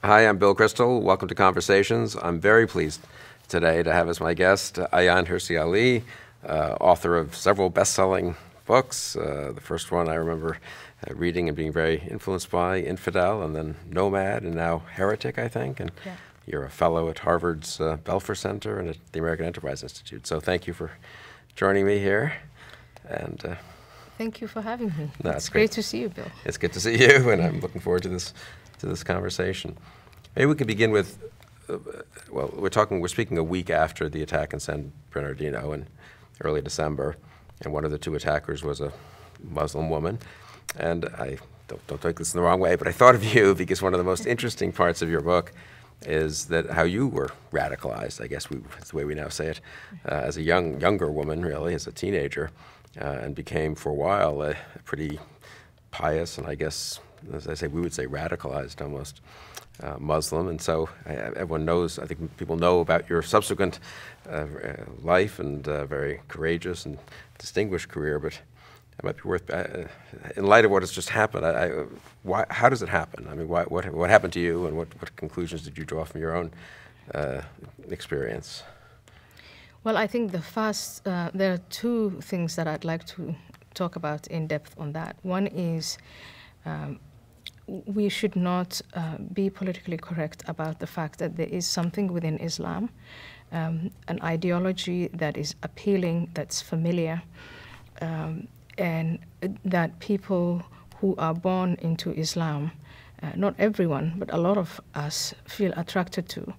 Hi, I'm Bill Crystal. Welcome to Conversations. I'm very pleased today to have as my guest Ayaan Hirsi, author of several best-selling books. The first one I remember reading and being very influenced by, Infidel, and then Nomad, and now Heretic, I think. And yeah. You're a fellow at Harvard's Belfer Center and at the American Enterprise Institute. So thank you for joining me here. And Thank you for having me. No, it's great to see you, Bill. It's good to see you, and I'm looking forward to this conversation. Maybe we can begin with, we're speaking a week after the attack in San Bernardino in early December, and one of the two attackers was a Muslim woman. And I don't take this in the wrong way, but I thought of you because one of the most interesting parts of your book is that how you were radicalized, I guess that's the way we now say it, as a younger woman, really, as a teenager, and became for a while a pretty pious and I guess, as I say, we would say radicalized almost Muslim. And so everyone knows, I think people know about your subsequent life and very courageous and distinguished career, but it might be worth, in light of what has just happened, how does it happen? I mean, what happened to you, and what conclusions did you draw from your own experience? Well, I think there are two things that I'd like to talk about in depth on that. One is we should not be politically correct about the fact that there is something within Islam, an ideology that is appealing, that's familiar, and that people who are born into Islam, not everyone, but a lot of us feel attracted to.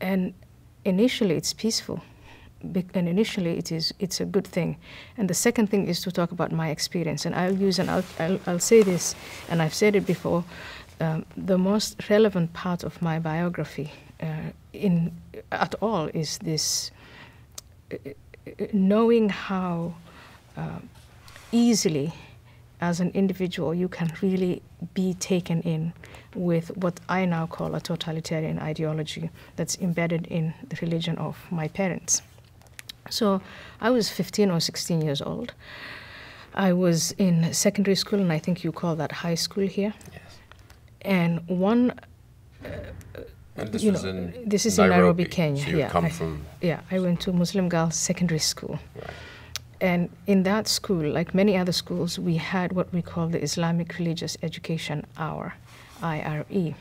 And initially it's peaceful, and initially it's a good thing. And the second thing is to talk about my experience. And I'll say this, and I've said it before, the most relevant part of my biography at all is this knowing how easily as an individual you can really be taken in with what I now call a totalitarian ideology that's embedded in the religion of my parents. So I was 15 or 16 years old. I was in secondary school, and I think you call that high school here. Yes. And and this is in Nairobi, Kenya. So you come from... Yeah, I went to Muslim Girls Secondary School. Right. And in that school, like many other schools, we had what we call the Islamic Religious Education Hour, IRE.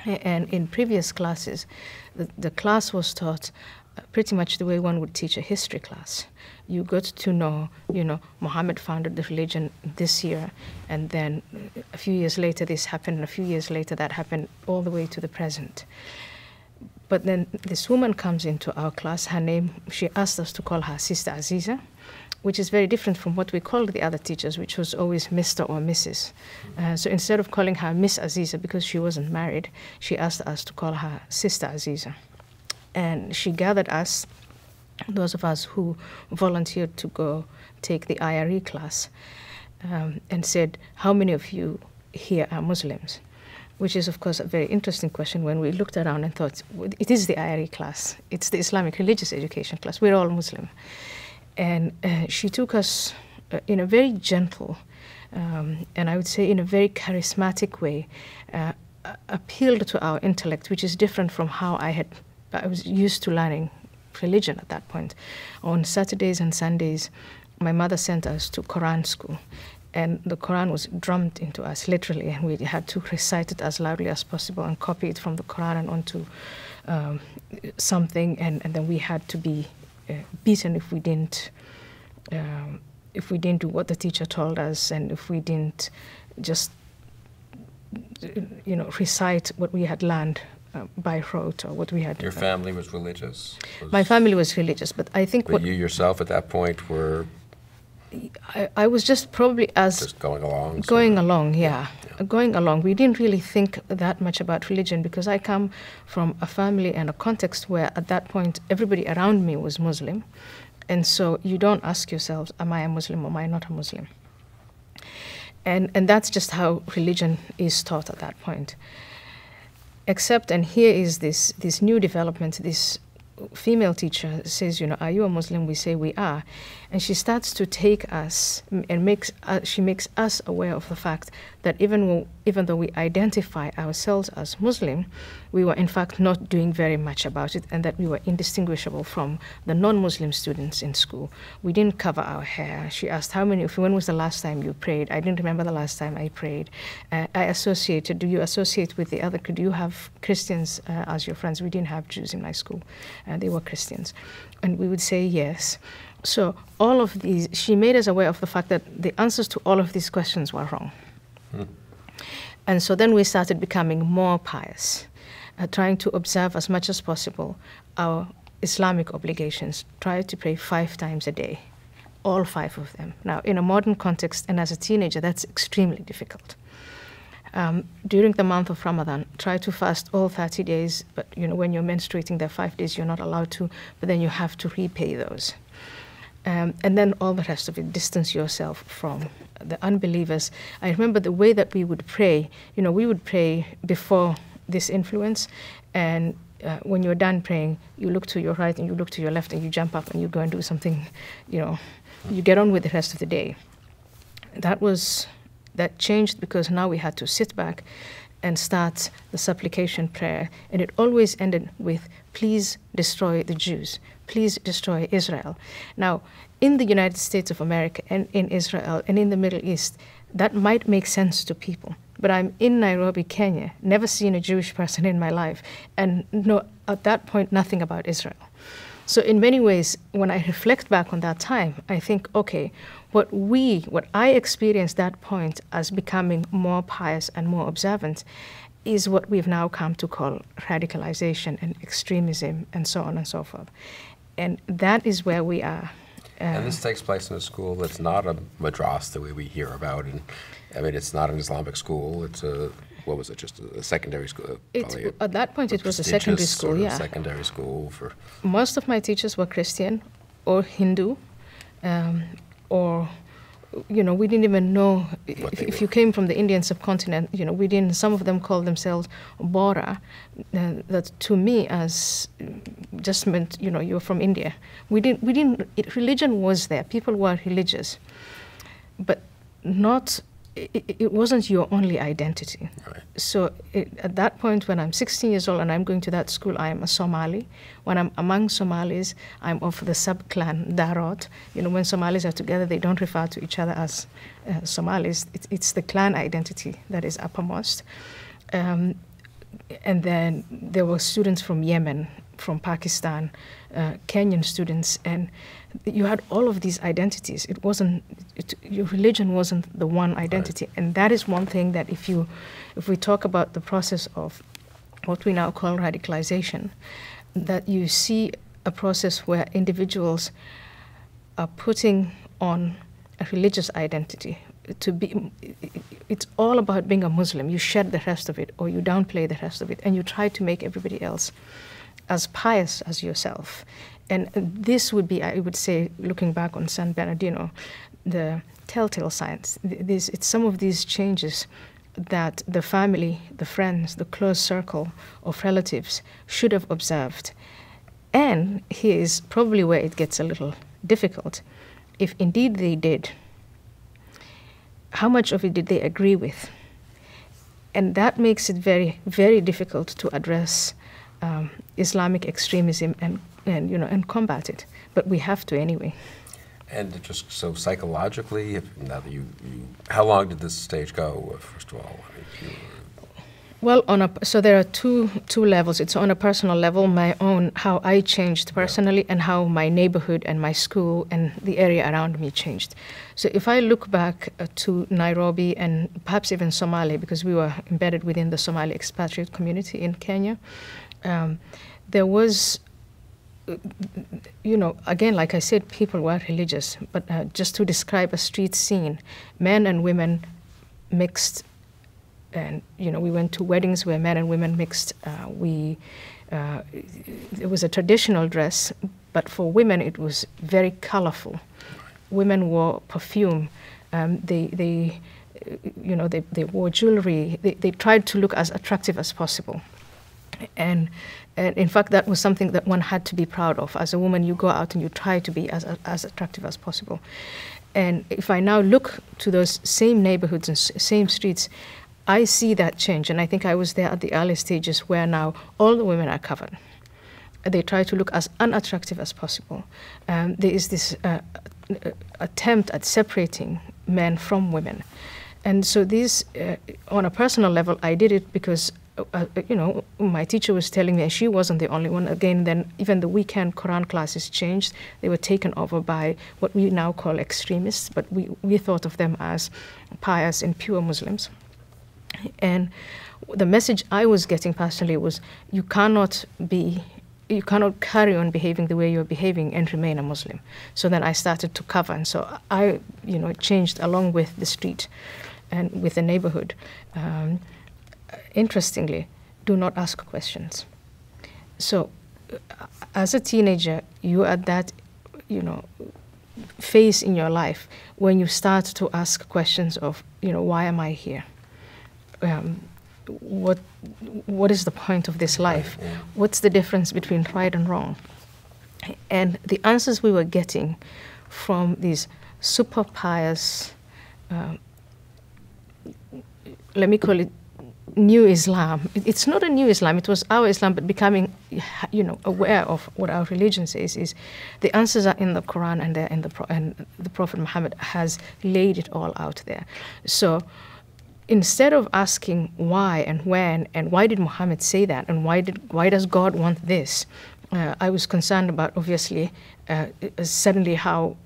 And in previous classes, the class was taught pretty much the way one would teach a history class. You got to know, Muhammad founded the religion this year, and then a few years later this happened, and a few years later that happened, all the way to the present. But then this woman comes into our class. She asked us to call her Sister Aziza, which is very different from what we called the other teachers, which was always Mr. or Mrs. So instead of calling her Miss Aziza because she wasn't married, she asked us to call her Sister Aziza. And she gathered us, those of us who volunteered to go take the IRE class, and said, how many of you here are Muslims? Which is, of course, a very interesting question when we looked around and thought, it is the IRE class. It's the Islamic Religious Education class. We're all Muslim. And she took us in a very gentle, and I would say in a very charismatic way, appealed to our intellect, which is different from how I was used to learning religion at that point. On Saturdays and Sundays, my mother sent us to Quran school. And the Quran was drummed into us, literally, and we had to recite it as loudly as possible and copy it from the Quran and onto something, and then we had to be beaten if we didn't do what the teacher told us, and if we didn't just recite what we had learned by rote, or what we had. Your family was religious? My family was religious, but I think you yourself at that point were... I was just probably just going along. Going along, yeah. Going along. We didn't really think that much about religion because I come from a family and a context where at that point everybody around me was Muslim. And so you don't ask yourselves, am I a Muslim or am I not a Muslim? And that's just how religion is taught at that point. Except, and here is this new development, this female teacher says, are you a Muslim? We say we are. And she starts to take us and she makes us aware of the fact that even though we identify ourselves as Muslim, we were in fact not doing very much about it, and that we were indistinguishable from the non-Muslim students in school. We didn't cover our hair. She asked, when was the last time you prayed? I didn't remember the last time I prayed. Do you associate with the other, do you have Christians as your friends? We didn't have Jews in my school. They were Christians. And we would say yes. So all of these, she made us aware of the fact that the answers to all of these questions were wrong. And so then we started becoming more pious, trying to observe as much as possible our Islamic obligations, try to pray 5 times a day, all 5 of them. Now, in a modern context and as a teenager, that's extremely difficult. During the month of Ramadan, try to fast all 30 days, but when you're menstruating, there are 5 days you're not allowed to, but then you have to repay those. And then all the rest of it, distance yourself from the unbelievers. I remember the way that we would pray. We would pray before this influence, and when you're done praying, you look to your right and you look to your left and you jump up and you go and do something, you get on with the rest of the day. That changed because now we had to sit back and start the supplication prayer, and it always ended with, please destroy the Jews, please destroy Israel. Now, in the United States of America and in Israel and in the Middle East, that might make sense to people. But I'm in Nairobi, Kenya, never seen a Jewish person in my life, and know at that point nothing about Israel. So in many ways, when I reflect back on that time, I think, okay, what I experienced that point as becoming more pious and more observant is what we've now come to call radicalization and extremism and so on and so forth. And that is where we are. And this takes place in a school that's not a madrasa the way we hear about. And I mean, it's not an Islamic school. It's just a secondary school? At that point, it was a secondary school, yeah. Secondary school for... Most of my teachers were Christian or Hindu, or, we didn't even know if you came from the Indian subcontinent, some of them called themselves Bora. That to me just meant, you're from India. Religion was there. People were religious, but it wasn't your only identity. Right. So at that point, when I'm 16 years old and I'm going to that school, I am a Somali. When I'm among Somalis, I'm of the sub-clan Darod. When Somalis are together, they don't refer to each other as Somalis. It's the clan identity that is uppermost. And then there were students from Yemen, from Pakistan, Kenyan students, and you had all of these identities. Your religion wasn't the one identity. Right. And that is one thing that if we talk about the process of what we now call radicalization, that you see a process where individuals are putting on a religious identity. It's all about being a Muslim. You shed the rest of it, or you downplay the rest of it, and you try to make everybody else as pious as yourself. And this would be, I would say, looking back on San Bernardino, the telltale signs. It's some of these changes that the family, the friends, the close circle of relatives should have observed. And here is probably where it gets a little difficult. If indeed they did, how much of it did they agree with? And that makes it very, very difficult to address Islamic extremism and combat it. But we have to anyway. And just so psychologically, now that how long did this stage go, first of all? Well, so there are two levels. It's on a personal level, my own, how I changed personally, and how my neighborhood and my school and the area around me changed. So if I look back to Nairobi and perhaps even Somalia, because we were embedded within the Somali expatriate community in Kenya, there was, again, like I said, people were religious, but just to describe a street scene, men and women mixed. And, we went to weddings where men and women mixed. It was a traditional dress, but for women it was very colorful. Women wore perfume. They wore jewelry. They tried to look as attractive as possible. And in fact, that was something that one had to be proud of. As a woman, you go out and you try to be as attractive as possible. And if I now look to those same neighborhoods and same streets, I see that change. And I think I was there at the early stages where now all the women are covered. They try to look as unattractive as possible. There is this attempt at separating men from women. And so this, on a personal level, I did it because, my teacher was telling me, and she wasn't the only one. Again, then even the weekend Quran classes changed. They were taken over by what we now call extremists, but we thought of them as pious and pure Muslims. And the message I was getting personally was, you cannot carry on behaving the way you're behaving and remain a Muslim. So then I started to cover, and so I, changed along with the street and with the neighborhood. Interestingly, do not ask questions. So as a teenager, you're at that, phase in your life when you start to ask questions of, why am I here? What is the point of this life? What's the difference between right and wrong? And the answers we were getting from these super pious, let me call it new Islam. It's not a new Islam, it was our Islam, but becoming, aware of what our religion says is the answers are in the Quran, and they're in and the Prophet Muhammad has laid it all out there. So instead of asking why and when and why did Muhammad say that and why does God want this, I was concerned about, obviously, suddenly how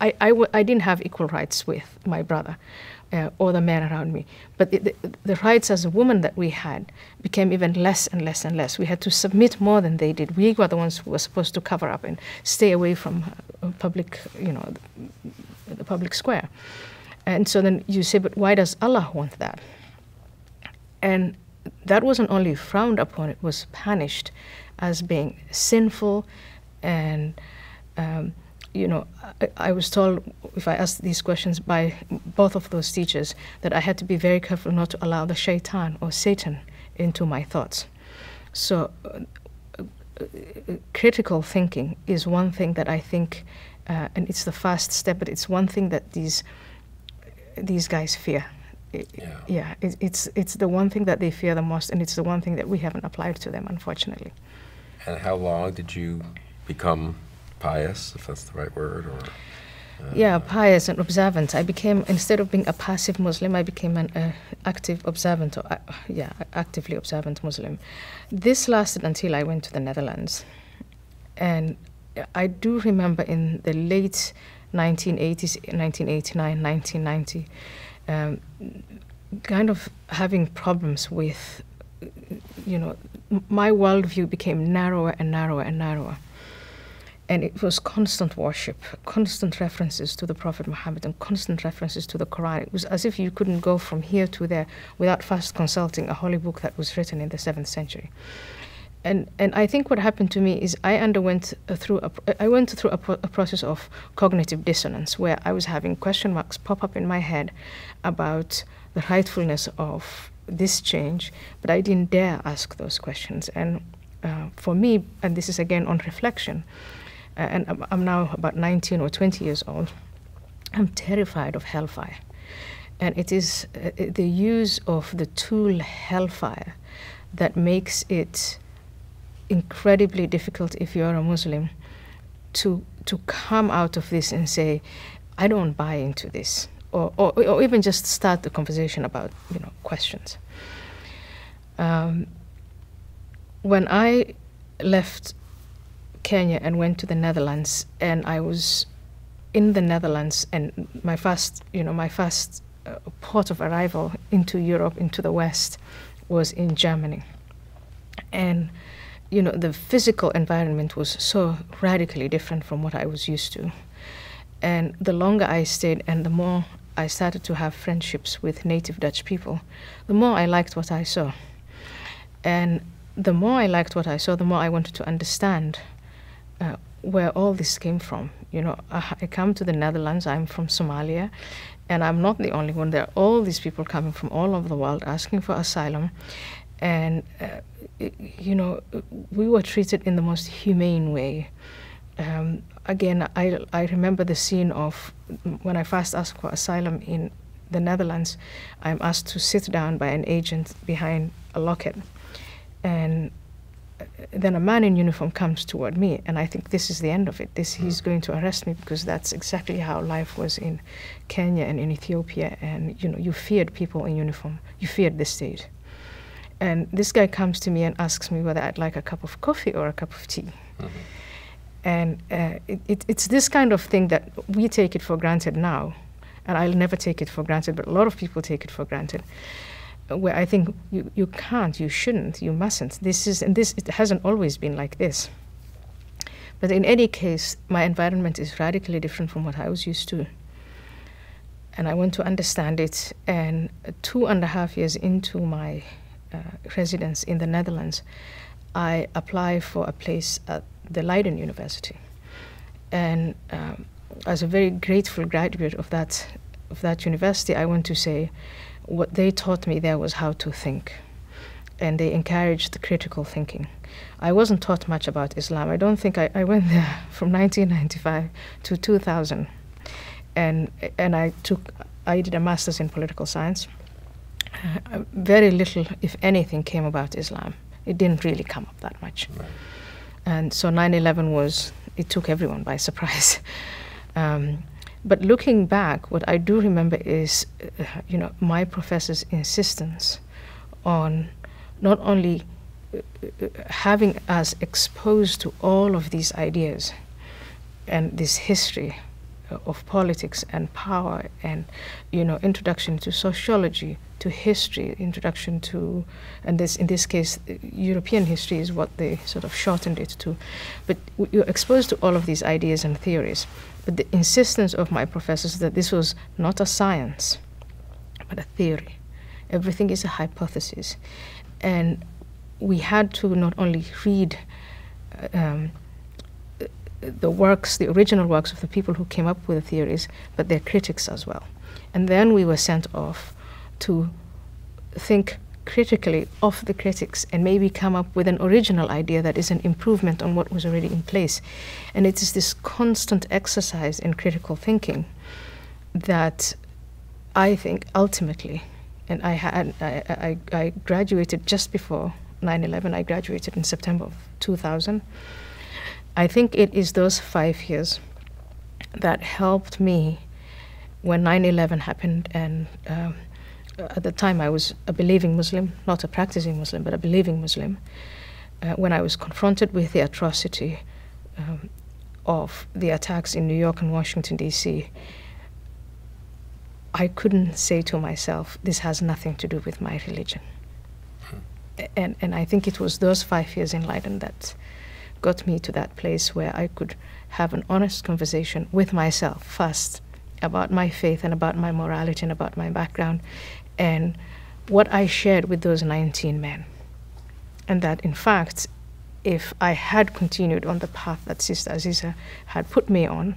I didn't have equal rights with my brother or the men around me. But the rights as a woman that we had became even less and less and less. We had to submit more than they did. We were the ones who were supposed to cover up and stay away from public, the public square. And so then you say, but why does Allah want that? And that wasn't only frowned upon, it was punished as being sinful. And, I was told, if I asked these questions by both of those teachers, that I had to be very careful not to allow the shaitan or Satan into my thoughts. So critical thinking is one thing that I think, and it's the first step, but it's one thing that these guys fear. It's the one thing that they fear the most, and it's the one thing that we haven't applied to them, unfortunately. And how long did you become pious, if that's the right word? Or pious and observant. I became, instead of being a passive Muslim, I became an active observant, or actively observant Muslim. This lasted until I went to the Netherlands. And I do remember in the late 1980s, 1989, 1990, kind of having problems with, my worldview became narrower and narrower and narrower. And it was constant worship, constant references to the Prophet Muhammad, and constant references to the Quran. It was as if you couldn't go from here to there without first consulting a holy book that was written in the 7th century. And I think what happened to me is I went through a process of cognitive dissonance, where I was having question marks pop up in my head about the rightfulness of this change, but I didn't dare ask those questions. And for me, and this is again on reflection, and I'm now about 19 or 20 years old, I'm terrified of hellfire. And it is the use of the tool hellfire that makes it incredibly difficult, if you're a Muslim, to come out of this and say, I don't buy into this, or even just start the conversation about questions. When I left Kenya and went to the Netherlands, and I was in the Netherlands, and my first port of arrival into Europe, into the West, was in Germany. And the physical environment was so radically different from what I was used to. And the longer I stayed and the more I started to have friendships with native Dutch people, the more I liked what I saw. And the more I liked what I saw, the more I wanted to understand where all this came from. I come to the Netherlands, I'm from Somalia, and I'm not the only one. There are all these people coming from all over the world asking for asylum. And, you know, we were treated in the most humane way. Again, I remember the scene of when I first asked for asylum in the Netherlands. I'm asked to sit down by an agent behind a locket. And then a man in uniform comes toward me, and I think this is the end of it. He's going to arrest me, because that's exactly how life was in Kenya and in Ethiopia. And, you know, you feared people in uniform. You feared the state. And this guy comes to me and asks me whether I'd like a cup of coffee or a cup of tea. And it's this kind of thing that we take it for granted now. And I'll never take it for granted, but a lot of people take it for granted. Where I think you can't, you shouldn't, you mustn't. It hasn't always been like this. But in any case, my environment is radically different from what I was used to. And I want to understand it. And 2.5 years into my residence in the Netherlands, I apply for a place at the Leiden University. And as a very grateful graduate of that university, I want to say what they taught me there was how to think. And they encouraged critical thinking. I wasn't taught much about Islam. I don't think I went there from 1995 to 2000. And I did a master's in political science. Very little, if anything, came about Islam. It didn't really come up that much. Right. And so 9/11 it took everyone by surprise. But looking back, what I do remember is, you know, my professor's insistence on not only having us exposed to all of these ideas and this history of politics and power, and, you know, introduction to sociology, to history, introduction to, and this, in this case, European history is what they sort of shortened it to. But you're exposed to all of these ideas and theories. But the insistence of my professors that this was not a science, but a theory. Everything is a hypothesis. And we had to not only read the original works of the people who came up with the theories, but their critics as well. And then we were sent off to think critically of the critics and maybe come up with an original idea that is an improvement on what was already in place. And it is this constant exercise in critical thinking that I think ultimately, and I graduated just before 9/11. I graduated in September of 2000. I think it is those 5 years that helped me when 9/11 happened. And at the time I was a believing Muslim, not a practicing Muslim, but a believing Muslim. When I was confronted with the atrocity of the attacks in New York and Washington, D.C., I couldn't say to myself, this has nothing to do with my religion. And I think it was those 5 years in Leiden that got me to that place where I could have an honest conversation with myself first about my faith and about my morality and about my background and what I shared with those 19 men. And that, in fact, if I had continued on the path that Sister Aziza had put me on,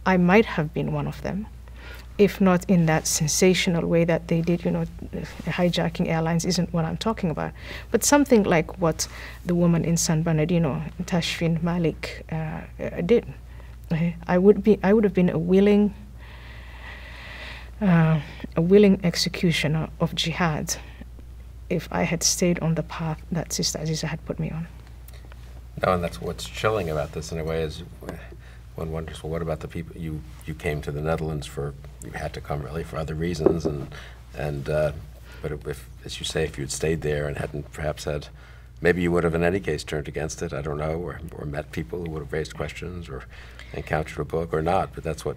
I might have been one of them, if not in that sensational way that they did. You know, hijacking airlines isn't what I'm talking about, but something like what the woman in San Bernardino, Tashfin Malik, did. I would have been a willing executioner of jihad if I had stayed on the path that Sister Aziza had put me on. No, and that's what's chilling about this in a way is one wonders, well, what about the people you came to the Netherlands for? You had to come really for other reasons, but if, as you say, if you'd stayed there and hadn't perhaps had, maybe you would have in any case turned against it. I don't know, or met people who would have raised questions or encountered a book or not. But that's what.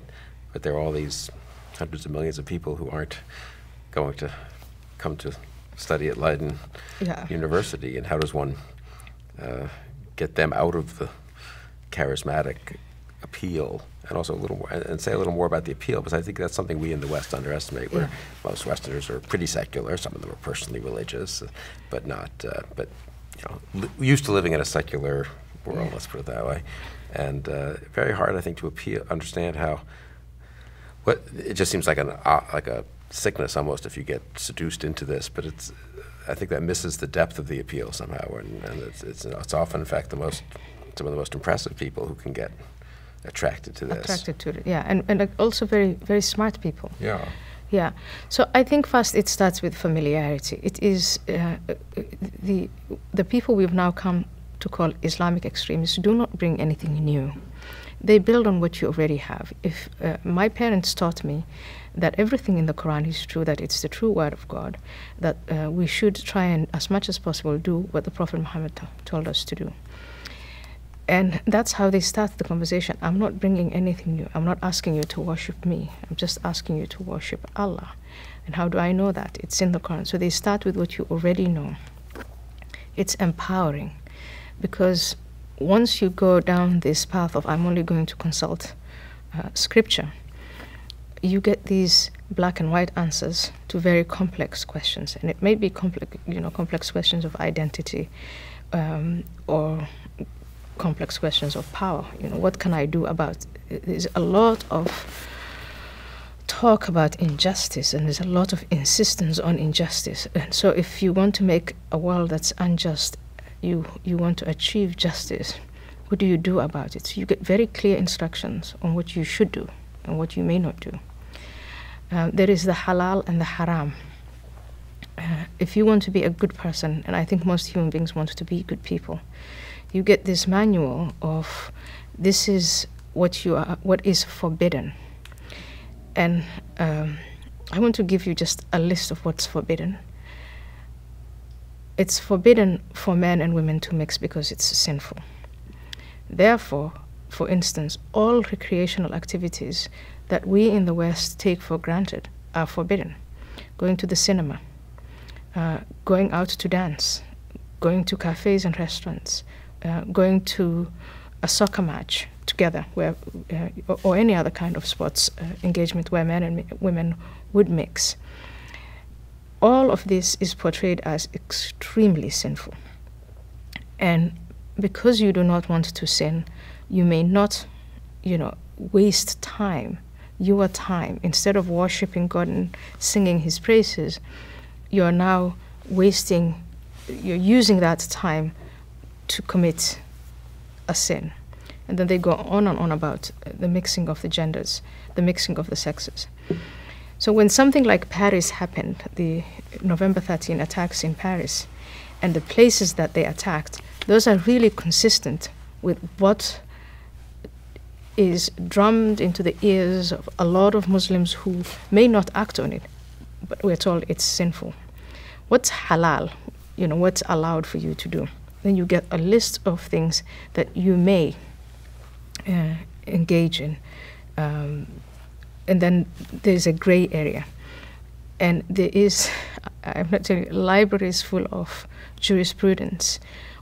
But there are all these hundreds of millions of people who aren't going to come to study at Leiden University, and how does one get them out of the charismatic appeal, and also a little more, and say a little more about the appeal, because I think that's something we in the West underestimate, where most Westerners are pretty secular. Some of them are personally religious, but not, but you know, used to living in a secular world, let's put it that way. And very hard, I think, to understand how, it just seems like a sickness almost if you get seduced into this, but I think that misses the depth of the appeal somehow, and it's often, in fact, some of the most impressive people who can get attracted to this. Attracted to it, yeah, and also very, very smart people. Yeah. Yeah. So I think first it starts with familiarity. It is the people we've now come to call Islamic extremists do not bring anything new. They build on what you already have. If my parents taught me that everything in the Quran is true, that it's the true word of God, that we should try and, as much as possible, do what the Prophet Muhammad told us to do. And that's how they start the conversation. I'm not bringing anything new. I'm not asking you to worship me. I'm just asking you to worship Allah. And how do I know that? It's in the Quran. So they start with what you already know. It's empowering, because once you go down this path of I'm only going to consult scripture, you get these black and white answers to very complex questions. And it may be complex questions of identity, or complex questions of power. What can I do about it? There's a lot of talk about injustice, and there's a lot of insistence on injustice. And so if you want to make a world that's unjust, you want to achieve justice, what do you do about it? So you get very clear instructions on what you should do and what you may not do. There is the halal and the haram. If you want to be a good person, and I think most human beings want to be good people, you get this manual of this is what is forbidden. And I want to give you just a list of what's forbidden. It's forbidden for men and women to mix because it's sinful. Therefore, for instance, all recreational activities that we in the West take for granted are forbidden. Going to the cinema, going out to dance, going to cafes and restaurants, going to a soccer match together, or any other kind of sports engagement where men and women would mix. All of this is portrayed as extremely sinful. And because you do not want to sin, you may not, waste time, your time. Instead of worshiping God and singing his praises, you're now you're using that time to commit a sin. And then they go on and on about the mixing of the genders, the mixing of the sexes. So when something like Paris happened, the November 13 attacks in Paris, and the places that they attacked, those are really consistent with what is drummed into the ears of a lot of Muslims who may not act on it, but we're told it's sinful. What's halal? What's allowed for you to do? Then you get a list of things that you may engage in. And then there's a gray area. And there is, I'm not telling you, libraries full of jurisprudence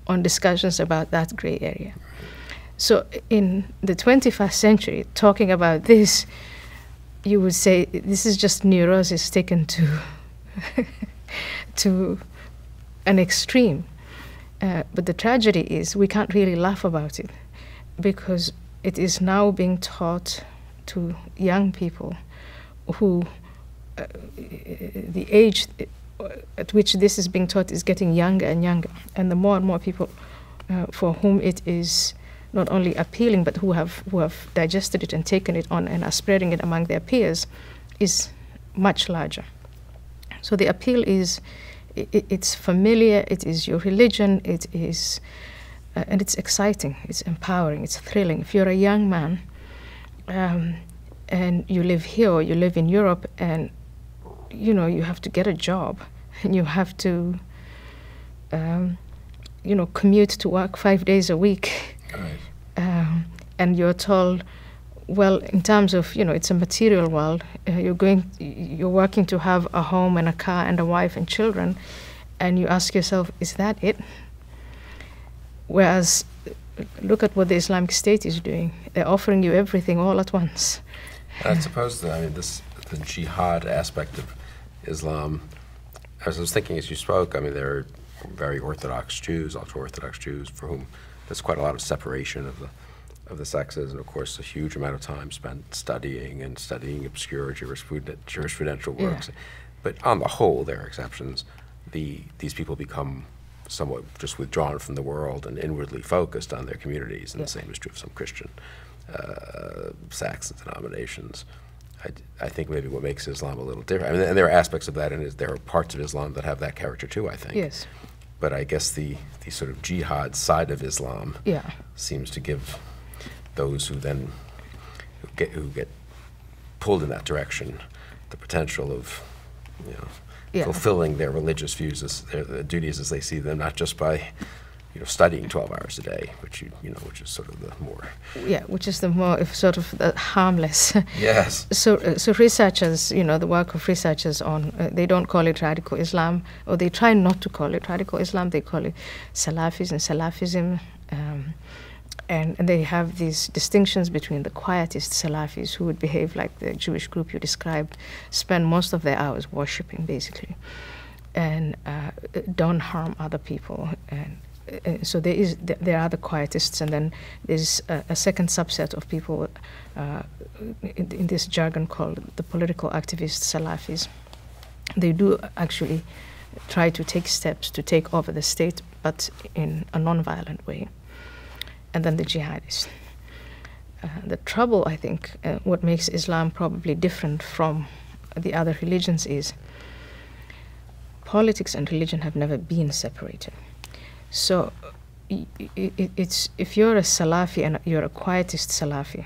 on discussions about that gray area. So in the 21st century, talking about this, you would say this is just neurosis taken to an extreme. But the tragedy is we can't really laugh about it, because it is now being taught to young people who the age at which this is being taught is getting younger and younger. And the more and more people for whom it is not only appealing, but who have digested it and taken it on and are spreading it among their peers is much larger. So the appeal is, it's familiar, it is your religion, it is, and it's exciting, it's empowering, it's thrilling. If you're a young man and you live here or you live in Europe, and you have to get a job, and you have to commute to work 5 days a week. Right. And you're told, well, in terms of, it's a material world, you're working to have a home and a car and a wife and children, and you ask yourself, is that it? Whereas, look at what the Islamic State is doing. They're offering you everything all at once. I suppose the jihad aspect of Islam, as I was thinking as you spoke, there are very Orthodox Jews, ultra-Orthodox Jews, for whom there's quite a lot of separation of the sexes, and of course a huge amount of time spent studying obscure jurisprudential works. Yeah. But on the whole, there are exceptions. these people become somewhat just withdrawn from the world and inwardly focused on their communities, and the same is true of some Christian sects and denominations. I think maybe what makes Islam a little different, I mean, and there are aspects of that, and there are parts of Islam that have that character too, I think. Yes. But I guess the sort of jihad side of Islam seems to give those who then who get pulled in that direction the potential of, you know, fulfilling their religious views, their duties as they see them, not just by, you know, studying 12 hours a day, which which is sort of the more which is the more sort of the harmless. Yes. So researchers, you know, the work of researchers on they don't call it radical Islam, or they try not to call it radical Islam. They call it Salafis and Salafism, and they have these distinctions between the quietist Salafis, who would behave like the Jewish group you described, spend most of their hours worshipping basically, and don't harm other people. And so there are the quietists, and then there's a second subset of people in this jargon called the political activist Salafis. They do actually try to take steps to take over the state, but in a non-violent way. And then the jihadists. The trouble, I think, what makes Islam probably different from the other religions is politics and religion have never been separated. So it's if you're a Salafi and you're a quietist Salafi,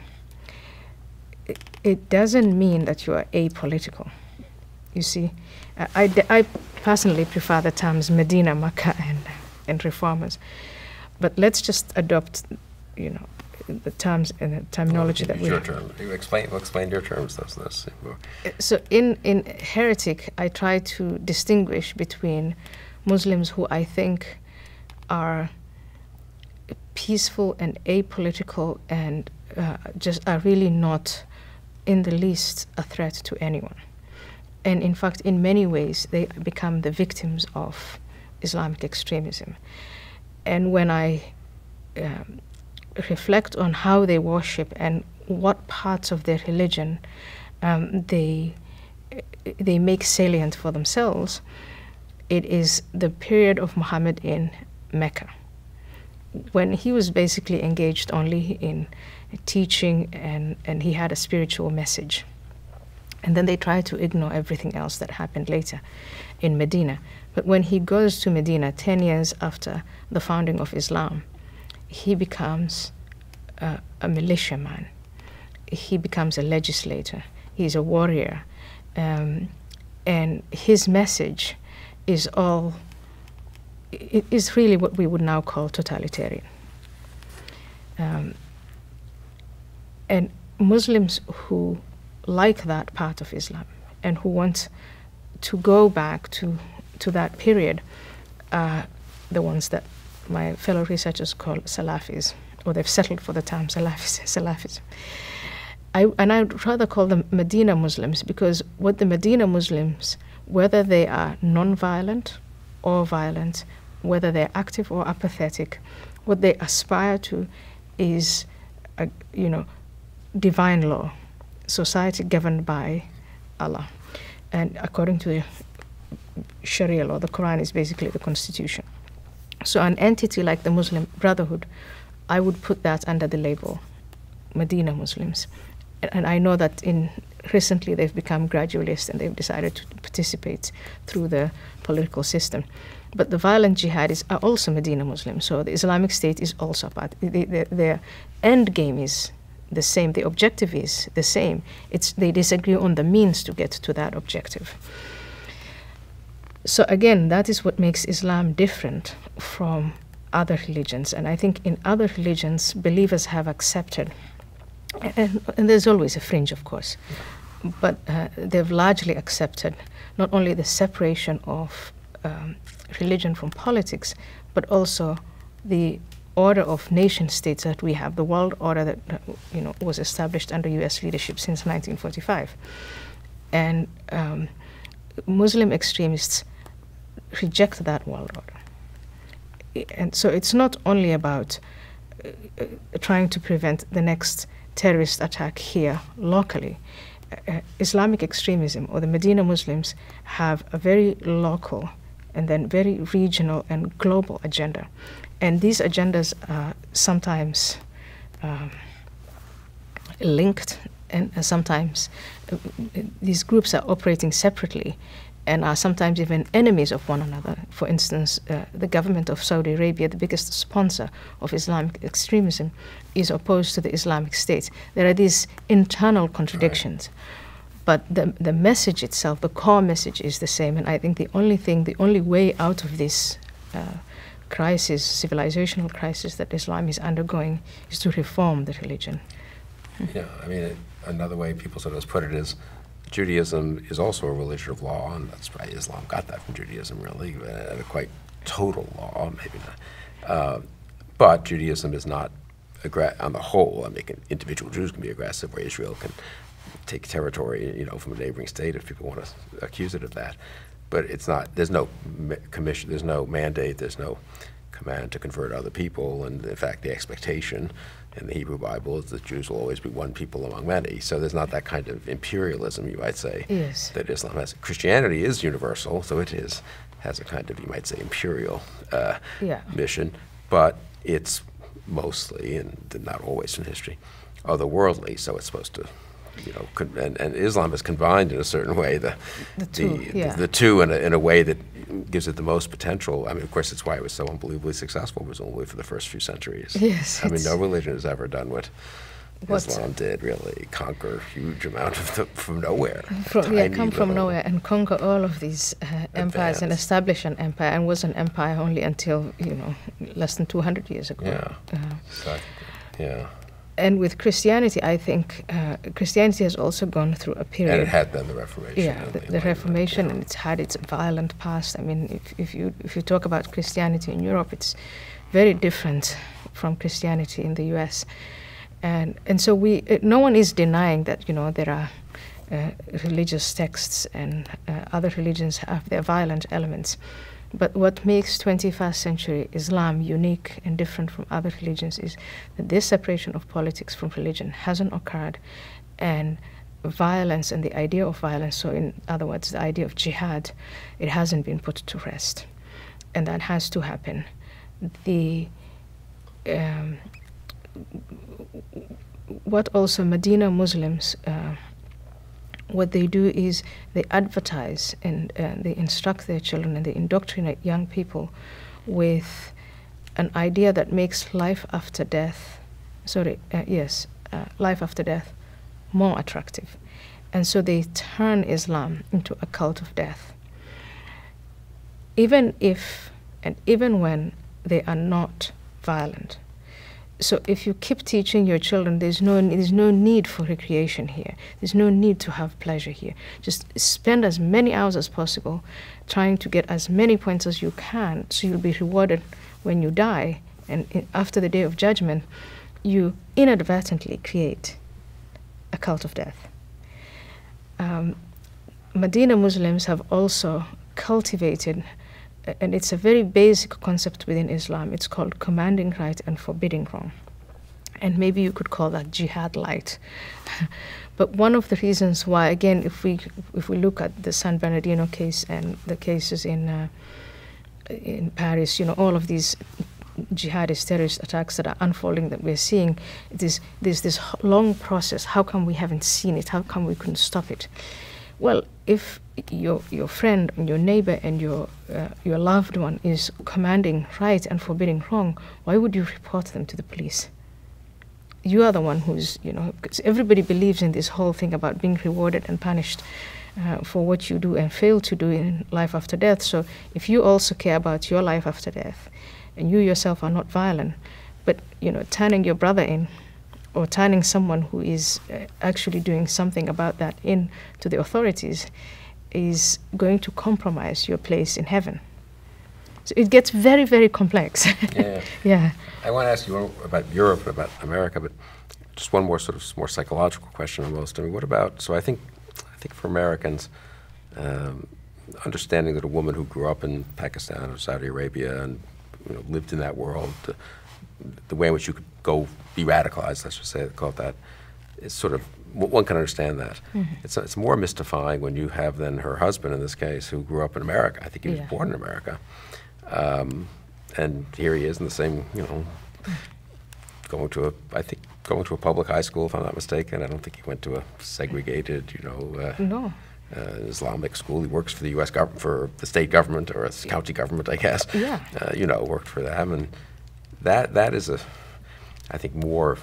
it doesn't mean that you are apolitical. You see, I personally prefer the terms Medina, Makkah, and reformers. But let's just adopt, you know, the terms and the terminology that we. Your term. You explain your terms. That's So in heretic, I try to distinguish between Muslims who I think are peaceful and apolitical and just are really not in the least a threat to anyone. And in fact, in many ways, they become the victims of Islamic extremism. And when I reflect on how they worship and what parts of their religion they make salient for themselves, it is the period of Muhammad in Mecca, when he was basically engaged only in teaching and he had a spiritual message. And then they try to ignore everything else that happened later in Medina. But when he goes to Medina 10 years after the founding of Islam, he becomes a militiaman. He becomes a legislator. He's a warrior. And his message is really what we would now call totalitarian. And Muslims who like that part of Islam and who want to go back to that period are the ones that my fellow researchers call Salafis, or they've settled for the term Salafis. And I would rather call them Medina Muslims, because what the Medina Muslims, whether they are non-violent or violent, whether they're active or apathetic, what they aspire to is, divine law, society governed by Allah. And according to the Sharia law, the Quran is basically the constitution. So an entity like the Muslim Brotherhood, I would put that under the label Medina Muslims. And I know that recently they've become gradualist and they've decided to participate through the political system. But the violent jihadis are also Medina Muslims. So the Islamic State is also part. Their end game is the same. The objective is the same. They disagree on the means to get to that objective. So again, that is what makes Islam different from other religions. And I think in other religions, believers have accepted, and there's always a fringe, of course, but they've largely accepted not only the separation of religion from politics, but also the order of nation states that we have, the world order that was established under U.S. leadership since 1945. And Muslim extremists reject that world order. And so it's not only about trying to prevent the next terrorist attack here locally. Islamic extremism, or the Medina Muslims, have a very local and then very regional and global agenda. And these agendas are sometimes linked, and sometimes these groups are operating separately and are sometimes even enemies of one another. For instance, the government of Saudi Arabia, the biggest sponsor of Islamic extremism, is opposed to the Islamic State. There are these internal contradictions. Right. But the message itself, the core message is the same. And I think the only way out of this crisis, civilizational crisis that Islam is undergoing, is to reform the religion. Yeah, I mean, another way people sometimes put it is Judaism is also a religion of law, and that's why Islam got that from Judaism, really, and a quite total law, maybe not. But Judaism is not, on the whole, I mean, individual Jews can be aggressive, where Israel can take territory, from a neighboring state if people want to accuse it of that. But it's not, there's no commission, there's no mandate, there's no command to convert other people, and in fact the expectation in the Hebrew Bible is that Jews will always be one people among many. So there's not that kind of imperialism, you might say, yes, that Islam has. Christianity is universal, so it has a kind of, you might say, imperial mission, but it's mostly, and not always in history, otherworldly, so it's supposed to, and Islam is combined in a certain way, the two in a way that gives it the most potential. I mean, of course, it's why it was so unbelievably successful, presumably, for the first few centuries. Yes. I mean, no religion has ever done what Islam did, really, conquer a huge amount of them from nowhere. Come from nowhere and conquer all of these empires and establish an empire, and was an empire only until, less than 200 years ago. Yeah, exactly. Yeah. And with Christianity, I think Christianity has also gone through a period. And it had then the Reformation. Yeah, the Reformation, and it's had its violent past. I mean, if you talk about Christianity in Europe, it's very different from Christianity in the U.S. And so no one is denying that there are religious texts and other religions have their violent elements. But what makes 21st century Islam unique and different from other religions is that this separation of politics from religion hasn't occurred, and violence and the idea of violence, so in other words, the idea of jihad, it hasn't been put to rest. And that has to happen. What also Medina Muslims, what they do is they advertise and they instruct their children and they indoctrinate young people with an idea that makes life after death, life after death more attractive. And so they turn Islam into a cult of death. Even when they are not violent. So if you keep teaching your children, there's no need for recreation here. There's no need to have pleasure here. Just spend as many hours as possible trying to get as many points as you can, so you'll be rewarded when you die. And after the day of judgment, you inadvertently create a cult of death. Medina Muslims have also cultivated, and it's a very basic concept within Islam. It's called commanding right and forbidding wrong. And maybe you could call that jihad light. But one of the reasons why, again, if we look at the San Bernardino case and the cases in Paris, all of these jihadist terrorist attacks that are unfolding that we're seeing, there's this long process. How come we haven't seen it? How come we couldn't stop it? Well, if your friend and your neighbor and your loved one is commanding right and forbidding wrong, why would you report them to the police? You are the one who's, because everybody believes in this whole thing about being rewarded and punished for what you do and fail to do in life after death. So if you also care about your life after death, and you yourself are not violent, but turning your brother in, or turning someone who is actually doing something about that in to the authorities, is going to compromise your place in heaven. So it gets very, very complex. Yeah. Yeah. I want to ask you about Europe, about America, but just one more more psychological question almost. I mean, what about, so I think for Americans, understanding that a woman who grew up in Pakistan or Saudi Arabia and lived in that world, the way in which you could go be radicalized, let's just say, call it that, is sort of, one can understand that. It's more mystifying when you have then her husband, in this case, who grew up in America. I think he was born in America. And here he is in the same, going to a public high school, if I'm not mistaken. I don't think he went to a segregated, No. Islamic school. He works for the U.S. government, for the state government, or a county government, I guess. Yeah. Worked for them, and that is I think more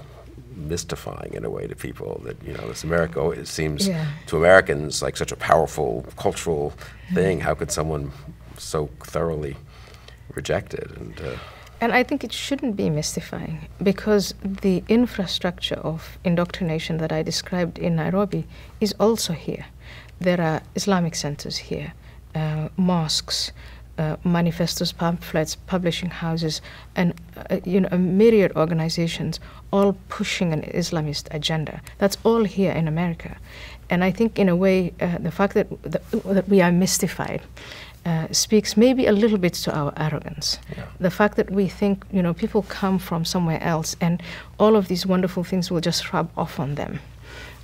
mystifying in a way to people, that this America, it seems to Americans like such a powerful cultural thing. How could someone so thoroughly reject it? And I think it shouldn't be mystifying, because the infrastructure of indoctrination that I described in Nairobi is also here. There are Islamic centers here, mosques, manifestos, pamphlets, publishing houses, and a myriad organizations all pushing an Islamist agenda. That's all here in America. And I think in a way the fact that we are mystified speaks maybe a little bit to our arrogance. Yeah. The fact that we think people come from somewhere else and all of these wonderful things will just rub off on them.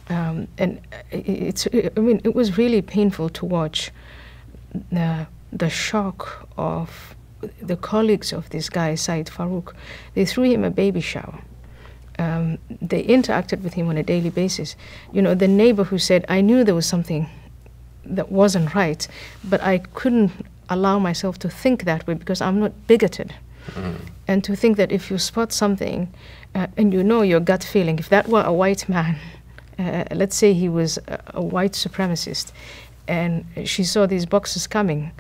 And it was really painful to watch the shock of the colleagues of this guy, Said Farouk. They threw him a baby shower. They interacted with him on a daily basis. The neighbor who said, I knew there was something that wasn't right, but I couldn't allow myself to think that way because I'm not bigoted. And to think that if you spot something and your gut feeling, if that were a white man, let's say he was a white supremacist, and she saw these boxes coming,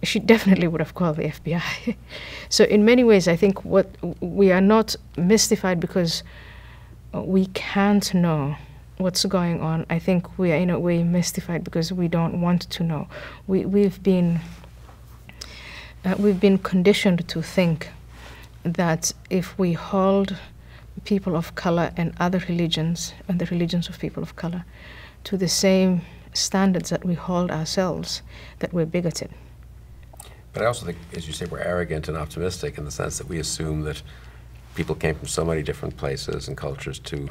she definitely would have called the FBI. So in many ways, I think we are not mystified because we can't know what's going on. I think we are in a way mystified because we don't want to know. We've been conditioned to think that if we hold people of color and other religions and the religions of people of color to the same standards that we hold ourselves, that we're bigoted. But I also think, as you say, we're arrogant and optimistic in the sense that we assume that people came from so many different places and cultures to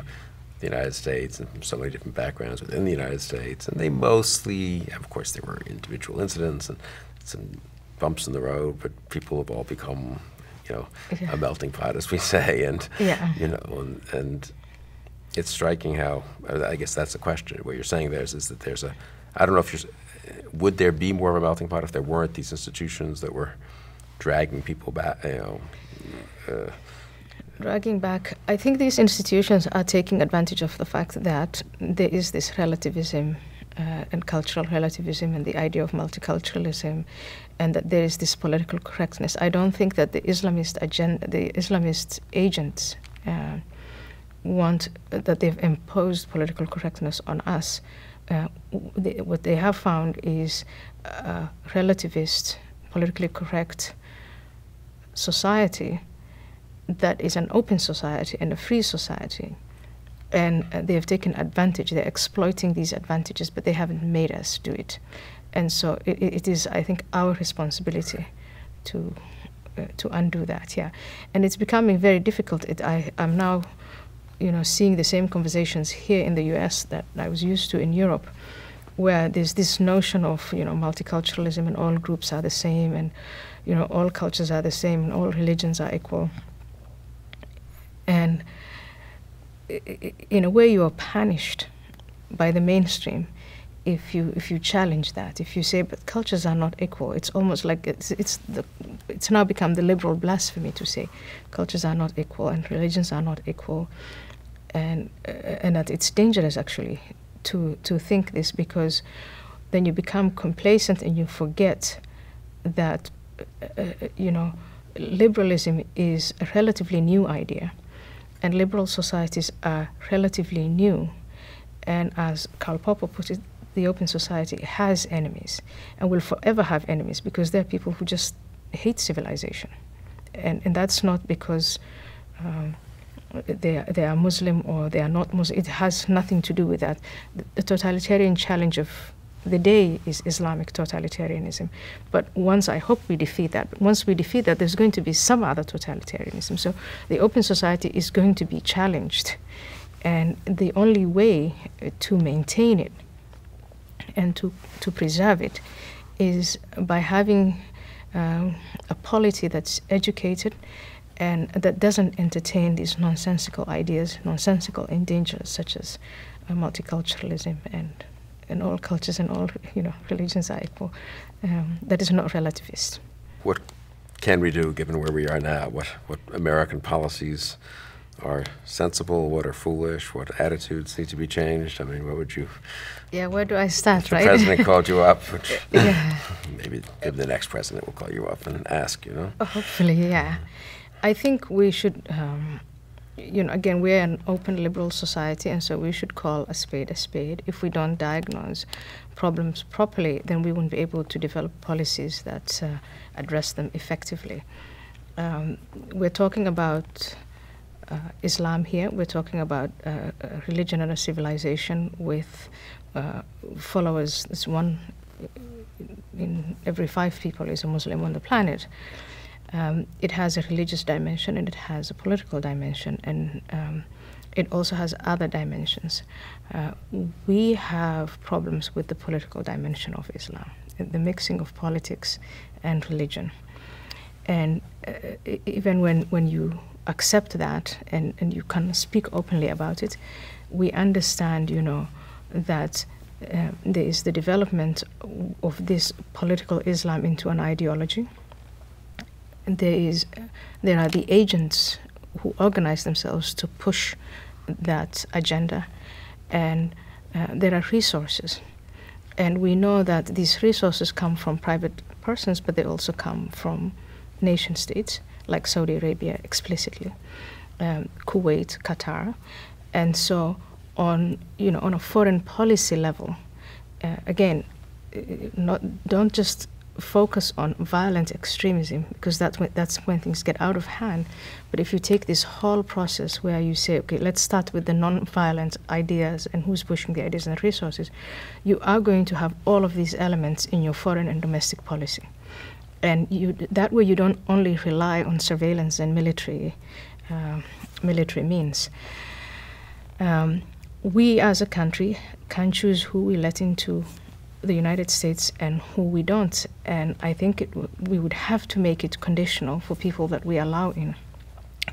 the United States, and from so many different backgrounds within the United States, and they mostly, of course, there were individual incidents and some bumps in the road, but people have all become, a melting pot, as we say, and and it's striking how, I guess that's the question. What you're saying there is that there's I don't know if would there be more of a melting pot if there weren't these institutions that were dragging people back, Dragging back. I think these institutions are taking advantage of the fact that there is this relativism and cultural relativism and the idea of multiculturalism, and that there is this political correctness. I don't think that the Islamist agents want that they've imposed political correctness on us. What they have found is a relativist, politically correct society that is an open society and a free society. And they have taken advantage. They're exploiting these advantages, but they haven't made us do it. And so it is, I think, our responsibility to undo that, And it's becoming very difficult. I'm now, seeing the same conversations here in the US that I was used to in Europe, where there's this notion of, multiculturalism and all groups are the same, and, all cultures are the same and all religions are equal. And in a way, you are punished by the mainstream if you challenge that. If you say, but cultures are not equal, it's almost like it's now become the liberal blasphemy to say cultures are not equal and religions are not equal, and that it's dangerous actually to think this, because then you become complacent and you forget that liberalism is a relatively new idea. And liberal societies are relatively new. And as Karl Popper put it, the open society has enemies and will forever have enemies, because there are people who just hate civilization. And that's not because they are Muslim or they are not Muslim. It has nothing to do with that. The totalitarian challenge of the day is Islamic totalitarianism. But I hope we defeat that. But once we defeat that, there's going to be some other totalitarianism. So the open society is going to be challenged. And the only way to maintain it and to preserve it is by having a polity that's educated and that doesn't entertain these nonsensical ideas, nonsensical endangers such as multiculturalism and all cultures and all religions are equal. That is not relativist. What can we do given where we are now? What American policies are sensible? What are foolish? What attitudes need to be changed? I mean, what would you? Yeah, where do I start? The right? president called you up, which yeah. maybe the next president will call you up and ask. Hopefully, yeah. I think we should. Again, we're an open liberal society, and so we should call a spade a spade. If we don't diagnose problems properly, then we won't be able to develop policies that address them effectively. We're talking about Islam here. We're talking about a religion and a civilization with followers. There's one in every 5 people is a Muslim on the planet. It has a religious dimension and it has a political dimension, and it also has other dimensions. We have problems with the political dimension of Islam, the mixing of politics and religion. And even when you accept that and you can speak openly about it, we understand, that there is the development of this political Islam into an ideology. There are the agents who organize themselves to push that agenda, and there are resources. And we know that these resources come from private persons, but they also come from nation states, like Saudi Arabia explicitly, Kuwait, Qatar. And so on a foreign policy level, again, don't just focus on violent extremism, because that's when things get out of hand. But if you take this whole process where you say, okay, let's start with the non-violent ideas and who's pushing the ideas and the resources, you are going to have all of these elements in your foreign and domestic policy. And that way you don't only rely on surveillance and military means. We as a country can choose who we let into the United States and who we don't. And I think we would have to make it conditional for people that we allow in,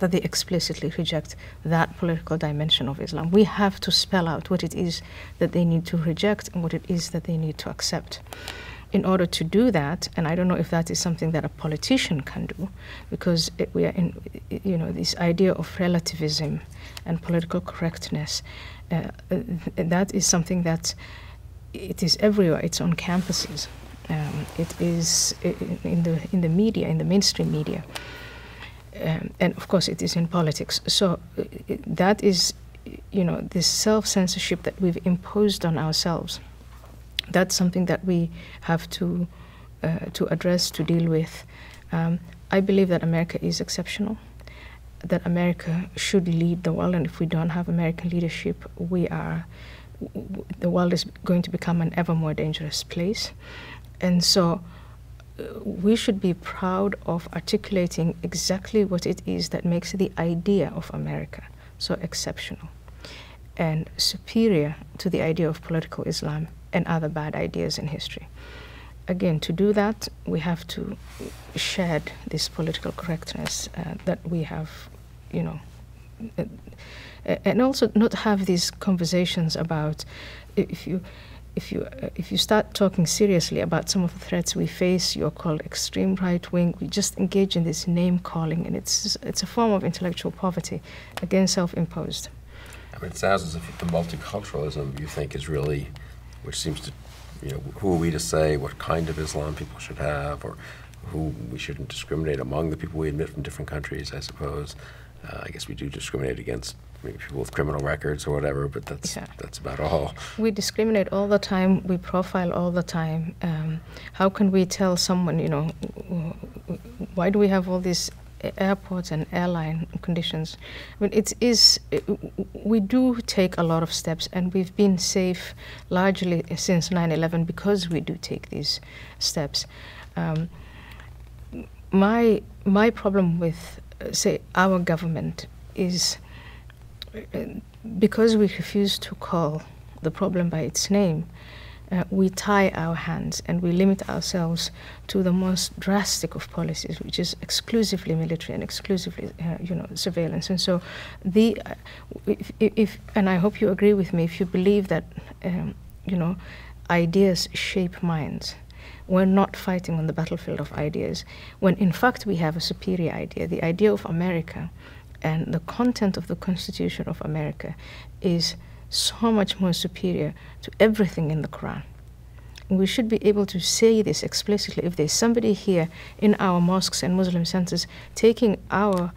that they explicitly reject that political dimension of Islam. We have to spell out what it is that they need to reject and what it is that they need to accept. In order to do that, and I don't know if that is something that a politician can do, because we are in, this idea of relativism and political correctness, that is something that it is everywhere. It's on campuses. It is in the media, in the mainstream media, and of course it is in politics. So that is, this self-censorship that we've imposed on ourselves. That's something that we have to address, to deal with. I believe that America is exceptional, that America should lead the world, and if we don't have American leadership, the world is going to become an ever more dangerous place. And so we should be proud of articulating exactly what it is that makes the idea of America so exceptional and superior to the idea of political Islam and other bad ideas in history. Again, to do that, we have to shed this political correctness that we have, and also not have these conversations about if you start talking seriously about some of the threats we face, you're called extreme right wing. We just engage in this name calling, and it's a form of intellectual poverty, again self-imposed. I mean, it sounds as if the multiculturalism you think is really, which seems to, who are we to say what kind of Islam people should have, or who we shouldn't discriminate among the people we admit from different countries, I suppose. I guess we do discriminate against maybe people with criminal records or whatever, but that's about all. We discriminate all the time. We profile all the time. How can we tell someone, why do we have all these airports and airline conditions? I mean, we do take a lot of steps, and we've been safe largely since 9/11 because we do take these steps. My problem with, say, our government is because we refuse to call the problem by its name, we tie our hands and we limit ourselves to the most drastic of policies, which is exclusively military and exclusively, surveillance. And so, and I hope you agree with me, if you believe that, ideas shape minds, we're not fighting on the battlefield of ideas, when in fact we have a superior idea. The idea of America and the content of the Constitution of America is so much more superior to everything in the Quran. We should be able to say this explicitly. If there's somebody here in our mosques and Muslim centers taking our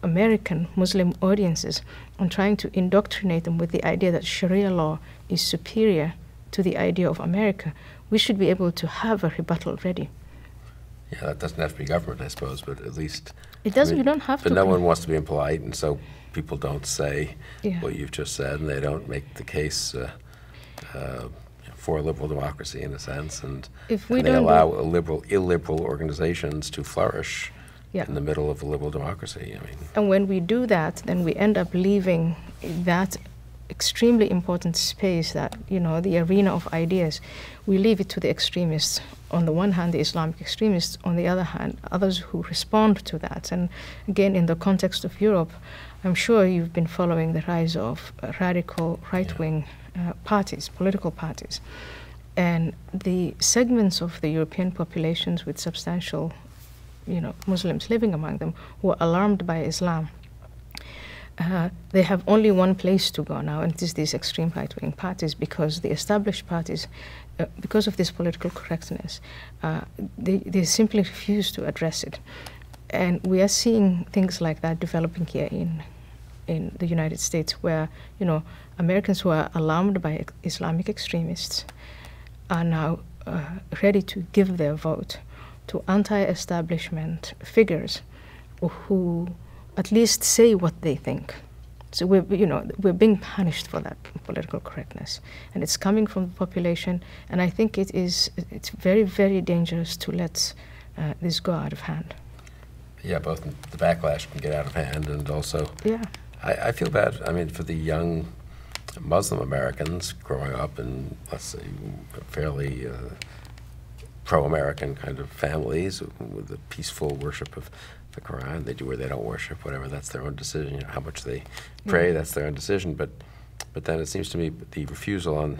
American Muslim audiences and trying to indoctrinate them with the idea that Sharia law is superior to the idea of America, we should be able to have a rebuttal ready. Yeah, that doesn't have to be government, I suppose, but at least... It doesn't, you don't have to... But no one wants to be impolite, and so people don't say what you've just said, and they don't make the case for liberal democracy, in a sense, and they allow illiberal organizations to flourish in the middle of a liberal democracy. And when we do that, then we end up leaving that extremely important space, that, the arena of ideas, we leave it to the extremists. On the one hand, the Islamic extremists, on the other hand, others who respond to that. And again, in the context of Europe, I'm sure you've been following the rise of radical right-wing parties, political parties. And the segments of the European populations with substantial, Muslims living among them, who are alarmed by Islam, they have only one place to go now, and it is these extreme right-wing parties, because the established parties, because of this political correctness, they simply refuse to address it. And we are seeing things like that developing here in the United States, where, Americans who are alarmed by Islamic extremists are now ready to give their vote to anti-establishment figures who at least say what they think. So we're being punished for that political correctness, and it's coming from the population. And I think it's very, very dangerous to let this go out of hand. Yeah, both the backlash can get out of hand, and also, I feel bad. For the young Muslim Americans growing up in, let's say, fairly pro-American kind of families with the peaceful worship of the Quran. They do or they don't worship, whatever. That's their own decision. How much they pray, that's their own decision. But then it seems to me the refusal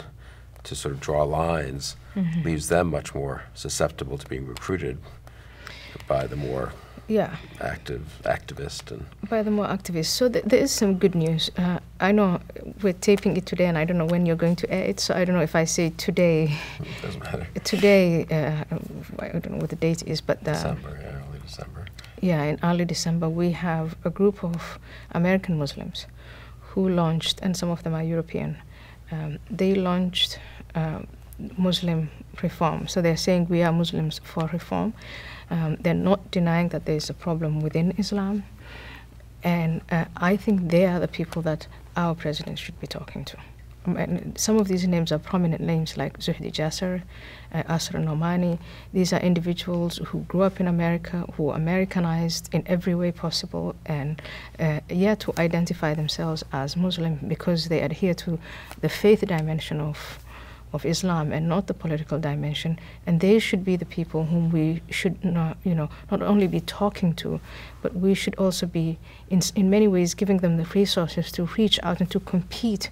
to sort of draw lines leaves them much more susceptible to being recruited by the more activist and by the more activists. So there is some good news. I know we're taping it today, and I don't know when you're going to air it. So I don't know if I say today. It doesn't matter. Today, I don't know what the date is, but December, early December. Yeah, in early December, we have a group of American Muslims who launched, and some of them are European. They launched Muslim reform. So they're saying we are Muslims for reform. They're not denying that there's a problem within Islam. And I think they are the people that our president should be talking to. And some of these names are prominent names, like Zuhdi Jasser, Asra Nomani. These are individuals who grew up in America, who Americanized in every way possible, and yet to identify themselves as Muslim because they adhere to the faith dimension of Islam and not the political dimension. And they should be the people whom we should not only be talking to, but we should also be in many ways giving them the resources to reach out and to compete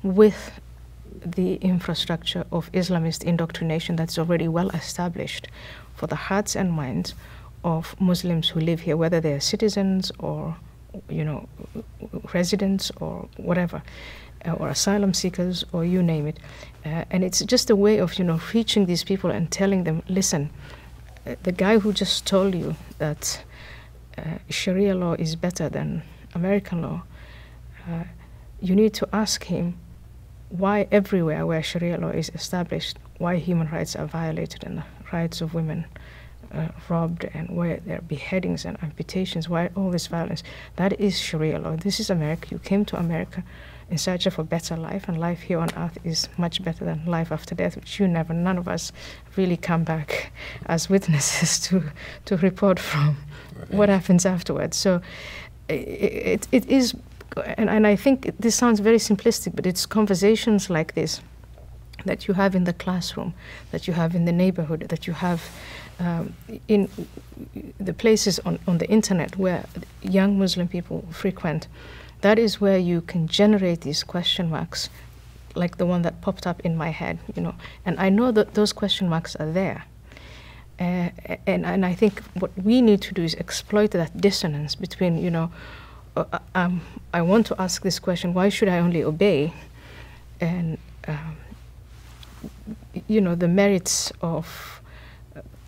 with the infrastructure of Islamist indoctrination that's already well established for the hearts and minds of Muslims who live here, whether they're citizens or residents or whatever, or asylum seekers, or you name it. And it's just a way of reaching these people and telling them, listen, the guy who just told you that Sharia law is better than American law, you need to ask him why everywhere where Sharia law is established, why human rights are violated and the rights of women robbed, and where there are beheadings and amputations, why all this violence. That is Sharia law. This is America. You came to America in search of a better life, and life here on earth is much better than life after death, which none of us really come back as witnesses to report from what happens afterwards. So it is and I think this sounds very simplistic, but it's conversations like this that you have in the classroom, that you have in the neighborhood, that you have in the places on the internet where young Muslim people frequent. That is where you can generate these question marks, like the one that popped up in my head, you know. And I know that those question marks are there. And I think what we need to do is exploit that dissonance between, you know, I want to ask this question, why should I only obey? And, you know, the merits of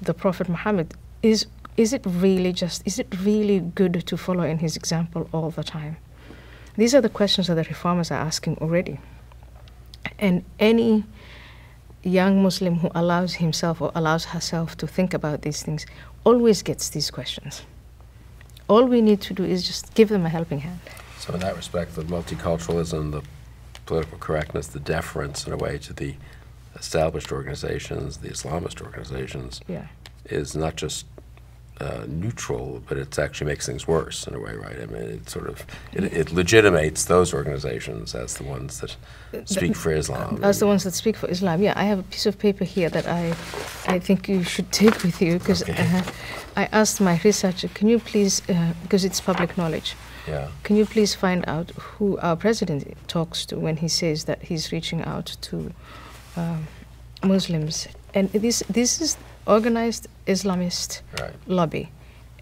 the Prophet Muhammad, is it really good to follow in his example all the time? These are the questions that the reformers are asking already. And any young Muslim who allows himself or allows herself to think about these things always gets these questions. All we need to do is just give them a helping hand. So in that respect, the multiculturalism, the political correctness, the deference in a way to the established organizations, the Islamist organizations, is not just neutral, but it actually makes things worse in a way, right? I mean, it sort of, it legitimates those organizations as the ones that speak for Islam. As the ones that speak for Islam, yeah. I have a piece of paper here that I think you should take with you, because I asked my researcher, can you please, because it's public knowledge, can you please find out who our president talks to when he says that he's reaching out to Muslims? And this is organized Islamist lobby,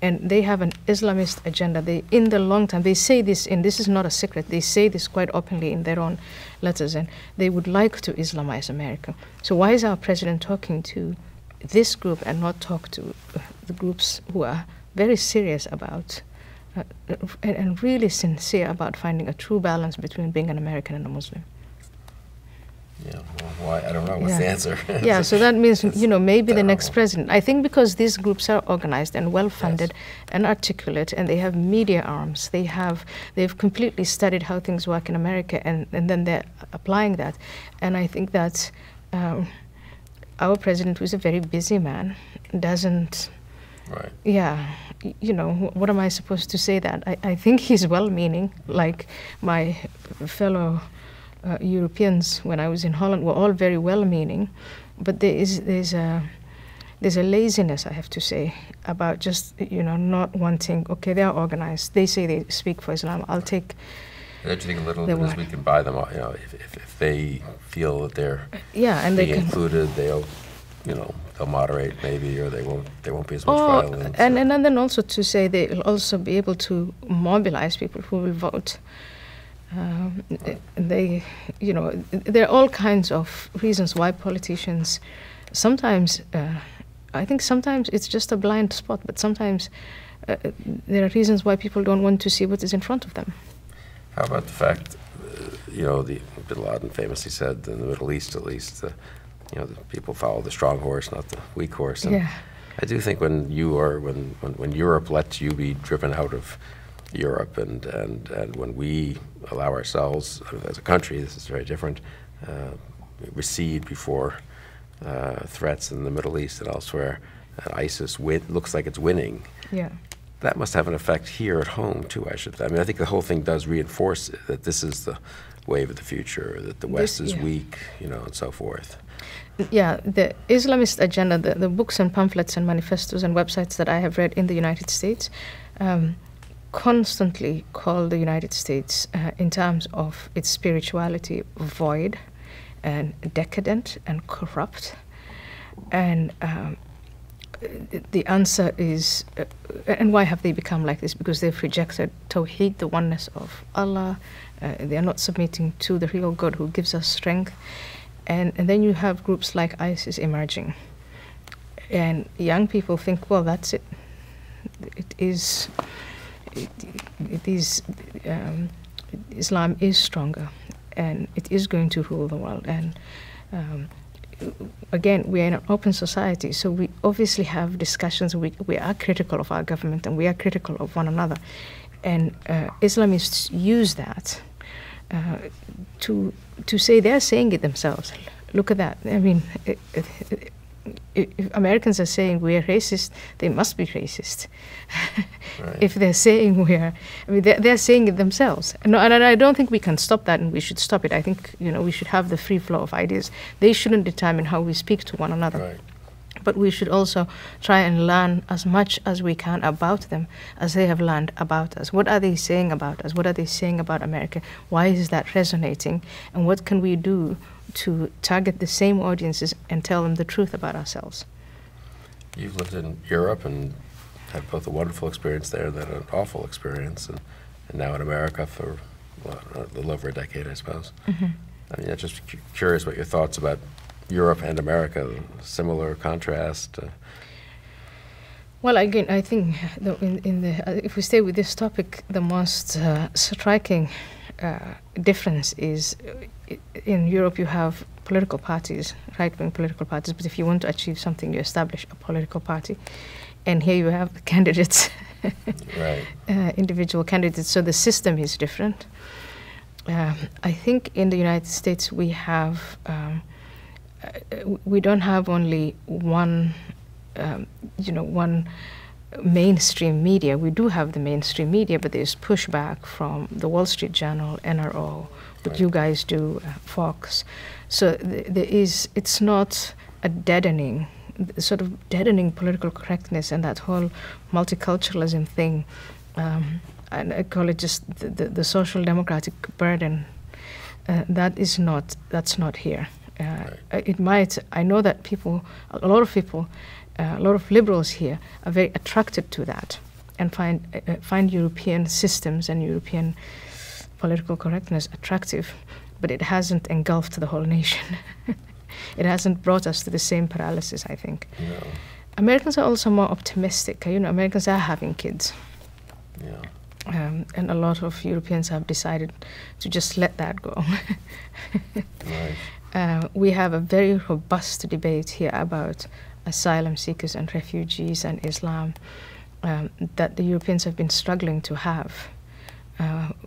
and they have an Islamist agenda. They, in the long term, they say this, and this is not a secret, they say this quite openly in their own letters, and they would like to Islamize America. So why is our president talking to this group and not talk to the groups who are very serious about and really sincere about finding a true balance between being an American and a Muslim? Yeah, well, why? I don't know. What's the answer? Yeah, so that means, you know, maybe the next president. I think because these groups are organized and well-funded and articulate, and they have media arms. They've completely studied how things work in America, and then they're applying that. And I think that our president, who's a very busy man, doesn't. Right. Yeah, you know, what am I supposed to say that? I think he's well-meaning, like my fellow Europeans when I was in Holland were all very well-meaning, but there's a laziness, I have to say, about just, you know, not wanting. Okay, they are organized. They say they speak for Islam. I'll take. Don't you think a little bit as we can buy them? You know, if they feel that they're and they can included, they'll, you know, they'll moderate maybe, or they won't be as much violence. And then also to say they'll also be able to mobilize people who will vote. They, you know, there are all kinds of reasons why politicians sometimes, I think sometimes it's just a blind spot, but sometimes there are reasons why people don't want to see what is in front of them. How about the fact, you know, Bin Laden famously said, in the Middle East at least, you know, the people follow the strong horse, not the weak horse. And I do think when Europe lets you be driven out of Europe, and when we allow ourselves as a country, this is very different, recede before threats in the Middle East and elsewhere, and ISIS looks like it's winning. Yeah, that must have an effect here at home too. I mean, I think the whole thing does reinforce that this is the wave of the future, that the West is weak, you know, and so forth. Yeah, the Islamist agenda, the books and pamphlets and manifestos and websites that I have read in the United States constantly call the United States, in terms of its spirituality, void and decadent and corrupt. And the answer is, and why have they become like this? Because they've rejected Tawheed, the oneness of Allah. They are not submitting to the real God who gives us strength. And then you have groups like ISIS emerging. And young people think, well, that's it. Islam is stronger, and it is going to rule the world. And again, we are in an open society, so we obviously have discussions. We are critical of our government, and we are critical of one another. And Islamists use that to say they're saying it themselves. Look at that. I mean, if Americans are saying we're racist, they must be racist. Right. If they're saying they're saying it themselves. And I don't think we can stop that, and we should stop it. I think, we should have the free flow of ideas. They shouldn't determine how we speak to one another. Right. But we should also try and learn as much as we can about them as they have learned about us. What are they saying about us? What are they saying about America? Why is that resonating? And what can we do to target the same audiences and tell them the truth about ourselves? You've lived in Europe and had both a wonderful experience there and then an awful experience, and now in America for a little over a decade, I suppose. Mm-hmm. I mean, I'm just curious what your thoughts about Europe and America, similar, contrast? Well, again, I think if we stay with this topic, the most striking difference is in Europe you have political parties, right-wing political parties, but if you want to achieve something, you establish a political party. And here you have the candidates, right. Individual candidates, so the system is different. I think in the United States we have we don't have only one, one mainstream media. We do have the mainstream media, but there's pushback from the Wall Street Journal, NRO, what Right. you guys do, Fox. So it's not a deadening, sort of deadening political correctness and that whole multiculturalism thing. And I call it just the social democratic burden. That's not here. I know that a lot of liberals here are very attracted to that and find European systems and European political correctness attractive, but it hasn't engulfed the whole nation. It hasn't brought us to the same paralysis, I think. No. Americans are also more optimistic. Americans are having kids. Yeah. And a lot of Europeans have decided to just let that go. Right. We have a very robust debate here about asylum seekers and refugees and Islam that the Europeans have been struggling to have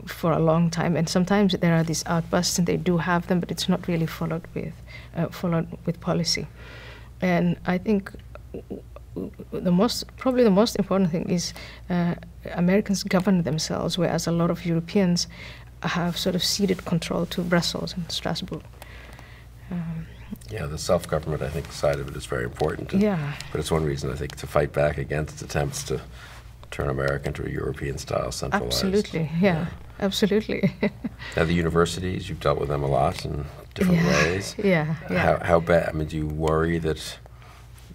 for a long time. And sometimes there are these outbursts, and they do have them, but it's not really followed with policy. And I think probably the most important thing is Americans govern themselves, whereas a lot of Europeans have sort of ceded control to Brussels and Strasbourg. Yeah, the self-government, I think, side of it is very important. Yeah. But it's one reason, I think, to fight back against attempts to turn America into a European-style centralized. Absolutely, yeah. Absolutely. Now, the universities, you've dealt with them a lot in different ways. Yeah, yeah. How bad, do you worry that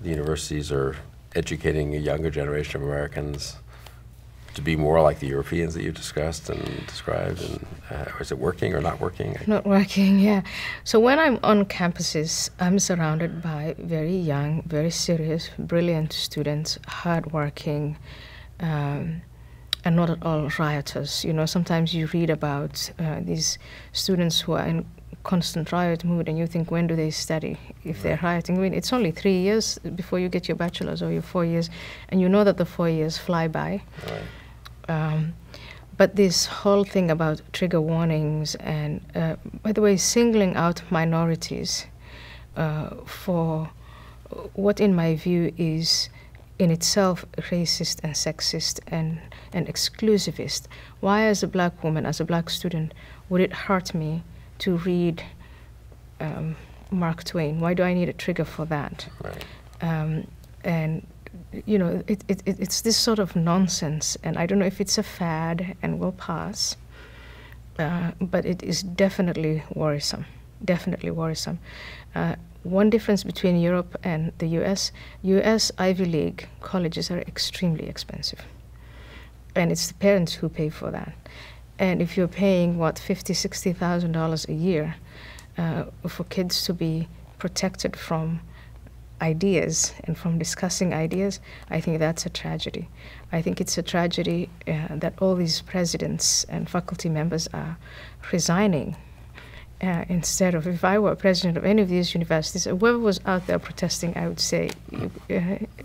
the universities are educating a younger generation of Americans to be more like the Europeans that you discussed and described? And is it working or not working? Not working, yeah. So when I'm on campuses, I'm surrounded by very young, very serious, brilliant students, hardworking, and not at all rioters. Sometimes you read about these students who are in constant riot mood, and you think, when do they study if they're rioting? It's only 3 years before you get your bachelor's, or your 4 years, and you know that the 4 years fly by. Right. But this whole thing about trigger warnings and, by the way, singling out minorities for what, in my view, is in itself racist and sexist and exclusivist. Why, as a black woman, as a black student, would it hurt me to read Mark Twain? Why do I need a trigger for that? Right. And it's this sort of nonsense, and I don't know if it's a fad and will pass, but it is definitely worrisome. Definitely worrisome. One difference between Europe and the U.S. Ivy League colleges are extremely expensive, and it's the parents who pay for that. And if you're paying, $50,000, $60,000 a year for kids to be protected from ideas and from discussing ideas, I think that's a tragedy. I think it's a tragedy that all these presidents and faculty members are resigning Instead of, if I were president of any of these universities, whoever was out there protesting, I would say,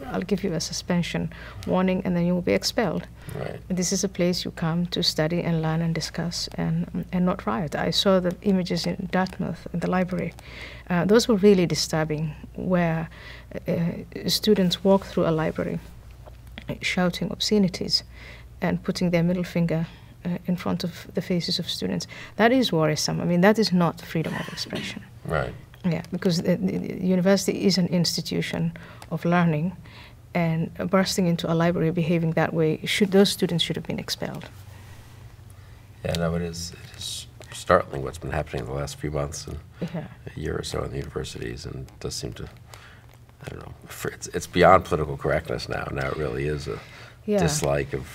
I'll give you a suspension warning and then you will be expelled. Right. This is a place you come to study and learn and discuss and not riot. I saw the images in Dartmouth in the library. Those were really disturbing, where students walk through a library shouting obscenities and putting their middle finger in front of the faces of students. That is worrisome. I mean, that is not freedom of expression. Right. Yeah, because the university is an institution of learning, and bursting into a library behaving that way, those students should have been expelled. Yeah, no, it is startling what's been happening in the last few months and a year or so in the universities, and it does seem to, I don't know, it's beyond political correctness now. Now it really is a dislike of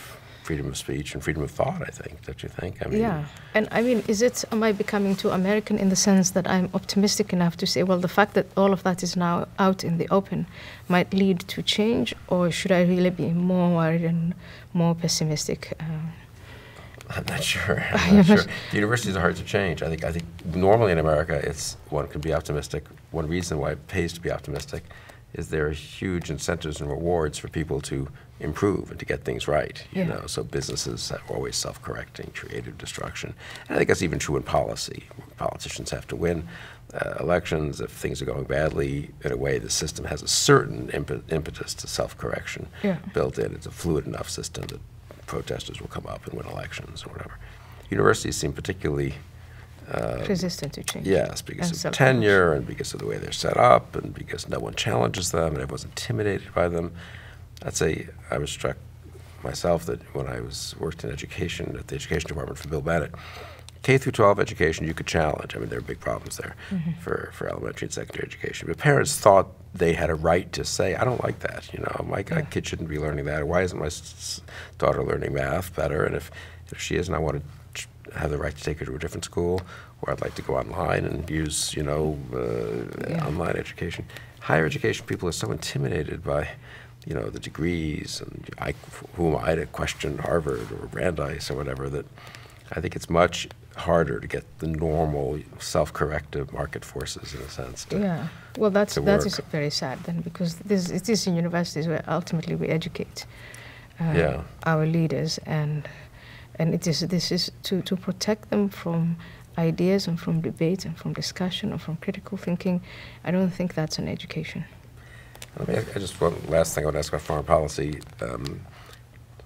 freedom of speech and freedom of thought, I think, don't you think? I mean, yeah, and I mean, am I becoming too American in the sense that I'm optimistic enough to say, well, the fact that all of that is now out in the open might lead to change, or should I really be more worried and more pessimistic? I'm not sure. I'm not sure. The universities are hard to change. I think normally in America, one can be optimistic. One reason why it pays to be optimistic is there are huge incentives and rewards for people to improve and to get things right. You know, so businesses are always self-correcting, creative destruction. And I think that's even true in policy. Politicians have to win elections. If things are going badly, in a way, the system has a certain impetus to self-correction built in. It's a fluid enough system that protesters will come up and win elections or whatever. Universities seem particularly resistant to change. Yes, because of tenure and because of the way they're set up and because no one challenges them and everyone's intimidated by them. I'd say I was struck myself that when I worked in education at the education department for Bill Bennett, K through 12 education you could challenge. I mean, there are big problems there for elementary and secondary education. But parents thought they had a right to say, I don't like that. You know, my kid shouldn't be learning that. Or why isn't my daughter learning math better? And if she isn't, I want to have the right to take her to a different school, or I'd like to go online and use, online education. Higher education people are so intimidated by, the degrees, and who am I to question Harvard or Brandeis or whatever, that I think it's much harder to get the normal self-corrective market forces, in a sense, well, that is very sad then, because it is in universities where ultimately we educate our leaders, and this is to protect them from ideas and from debate and from discussion and from critical thinking. I don't think that's an education. One last thing I would ask about foreign policy.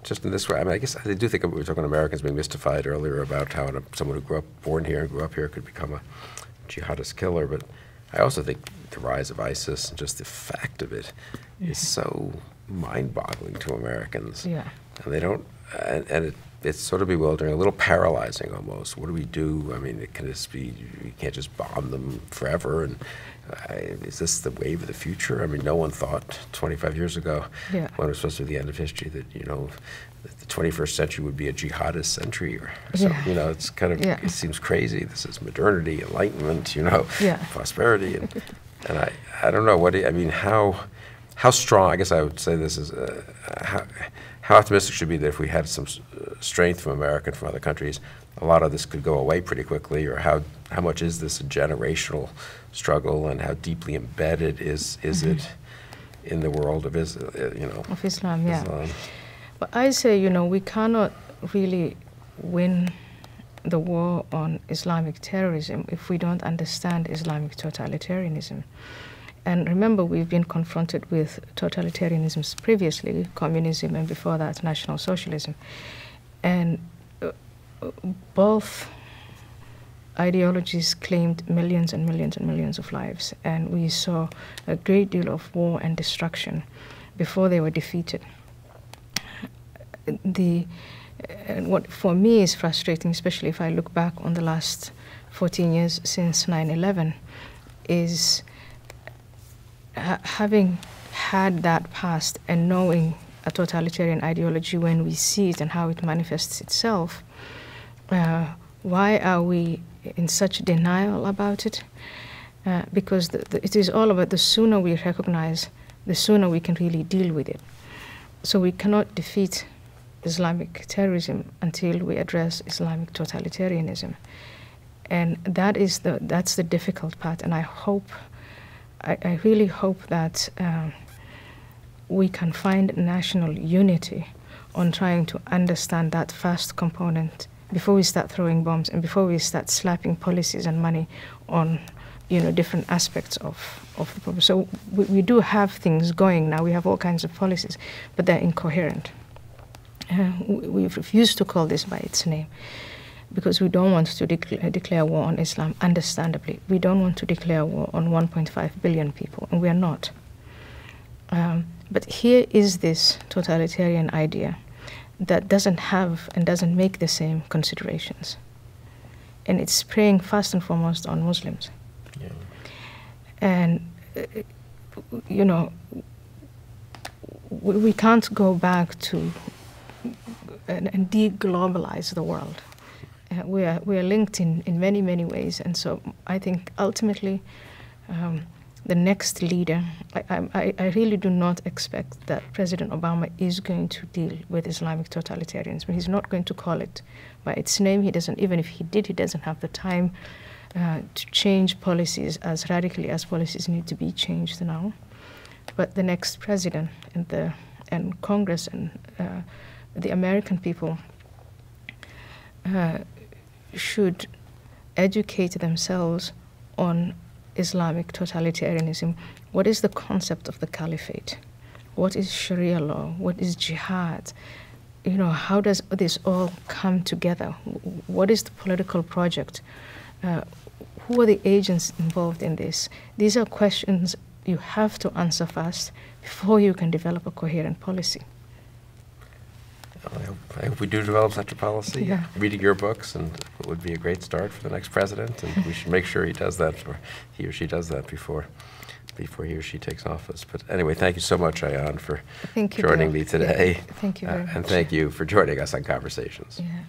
Just in this way, I mean, I guess I do think we were talking about Americans being mystified earlier about how someone who born here and grew up here could become a jihadist killer, but I also think the rise of ISIS and just the fact of it is so mind-boggling to Americans. Yeah. And they don't, it's sort of bewildering, a little paralyzing almost. What do we do? I mean, you can't just bomb them forever, and is this the wave of the future? I mean, no one thought 25 years ago, when it was supposed to be the end of history, that, that the 21st century would be a jihadist century or something. It's kind of, it seems crazy. This is modernity, enlightenment, prosperity. And I don't know, how strong, I guess I would say this is, how optimistic should be that if we had some strength from America and from other countries, a lot of this could go away pretty quickly, or how much is this a generational struggle, and how deeply embedded is it in the world of Islam? Of Islam, yeah. But I say, we cannot really win the war on Islamic terrorism if we don't understand Islamic totalitarianism. And remember, we've been confronted with totalitarianisms previously, communism, and before that, National Socialism. And both ideologies claimed millions and millions and millions of lives. And we saw a great deal of war and destruction before they were defeated. And what for me is frustrating, especially if I look back on the last 14 years since 9/11, is having had that past and knowing a totalitarian ideology when we see it and how it manifests itself, why are we in such denial about it? Because it is all about the sooner we recognize, the sooner we can really deal with it. So we cannot defeat Islamic terrorism until we address Islamic totalitarianism. And that's the difficult part. And I really hope that we can find national unity on trying to understand that first component before we start throwing bombs and before we start slapping policies and money on, different aspects of the problem. So we do have things going now. We have all kinds of policies, but they're incoherent. We've refused to call this by its name because we don't want to declare war on Islam, understandably. We don't want to declare war on 1.5 billion people, and we are not. But here is this totalitarian idea that doesn't have and doesn't make the same considerations. And it's preying first and foremost on Muslims. Yeah. And, we can't go back to and de-globalize the world. We are linked in many, many ways. And so I think ultimately the next leader, I really do not expect that President Obama is going to deal with Islamic totalitarianism. He's not going to call it by its name. He doesn't, even if he did, he doesn't have the time to change policies as radically as policies need to be changed now. But the next president and Congress and the American people should educate themselves on Islamic totalitarianism. What is the concept of the caliphate? What is Sharia law? What is jihad? How does this all come together? What is the political project? Who are the agents involved in this? These are questions you have to answer first before you can develop a coherent policy. I hope we do develop such a policy. Yeah. Reading your books and it would be a great start for the next president, and we should make sure he does that, or he or she does that before he or she takes office. But anyway, thank you so much, Ayaan, for joining me today. Yeah. Thank you very much. And thank you for joining us on Conversations. Yeah.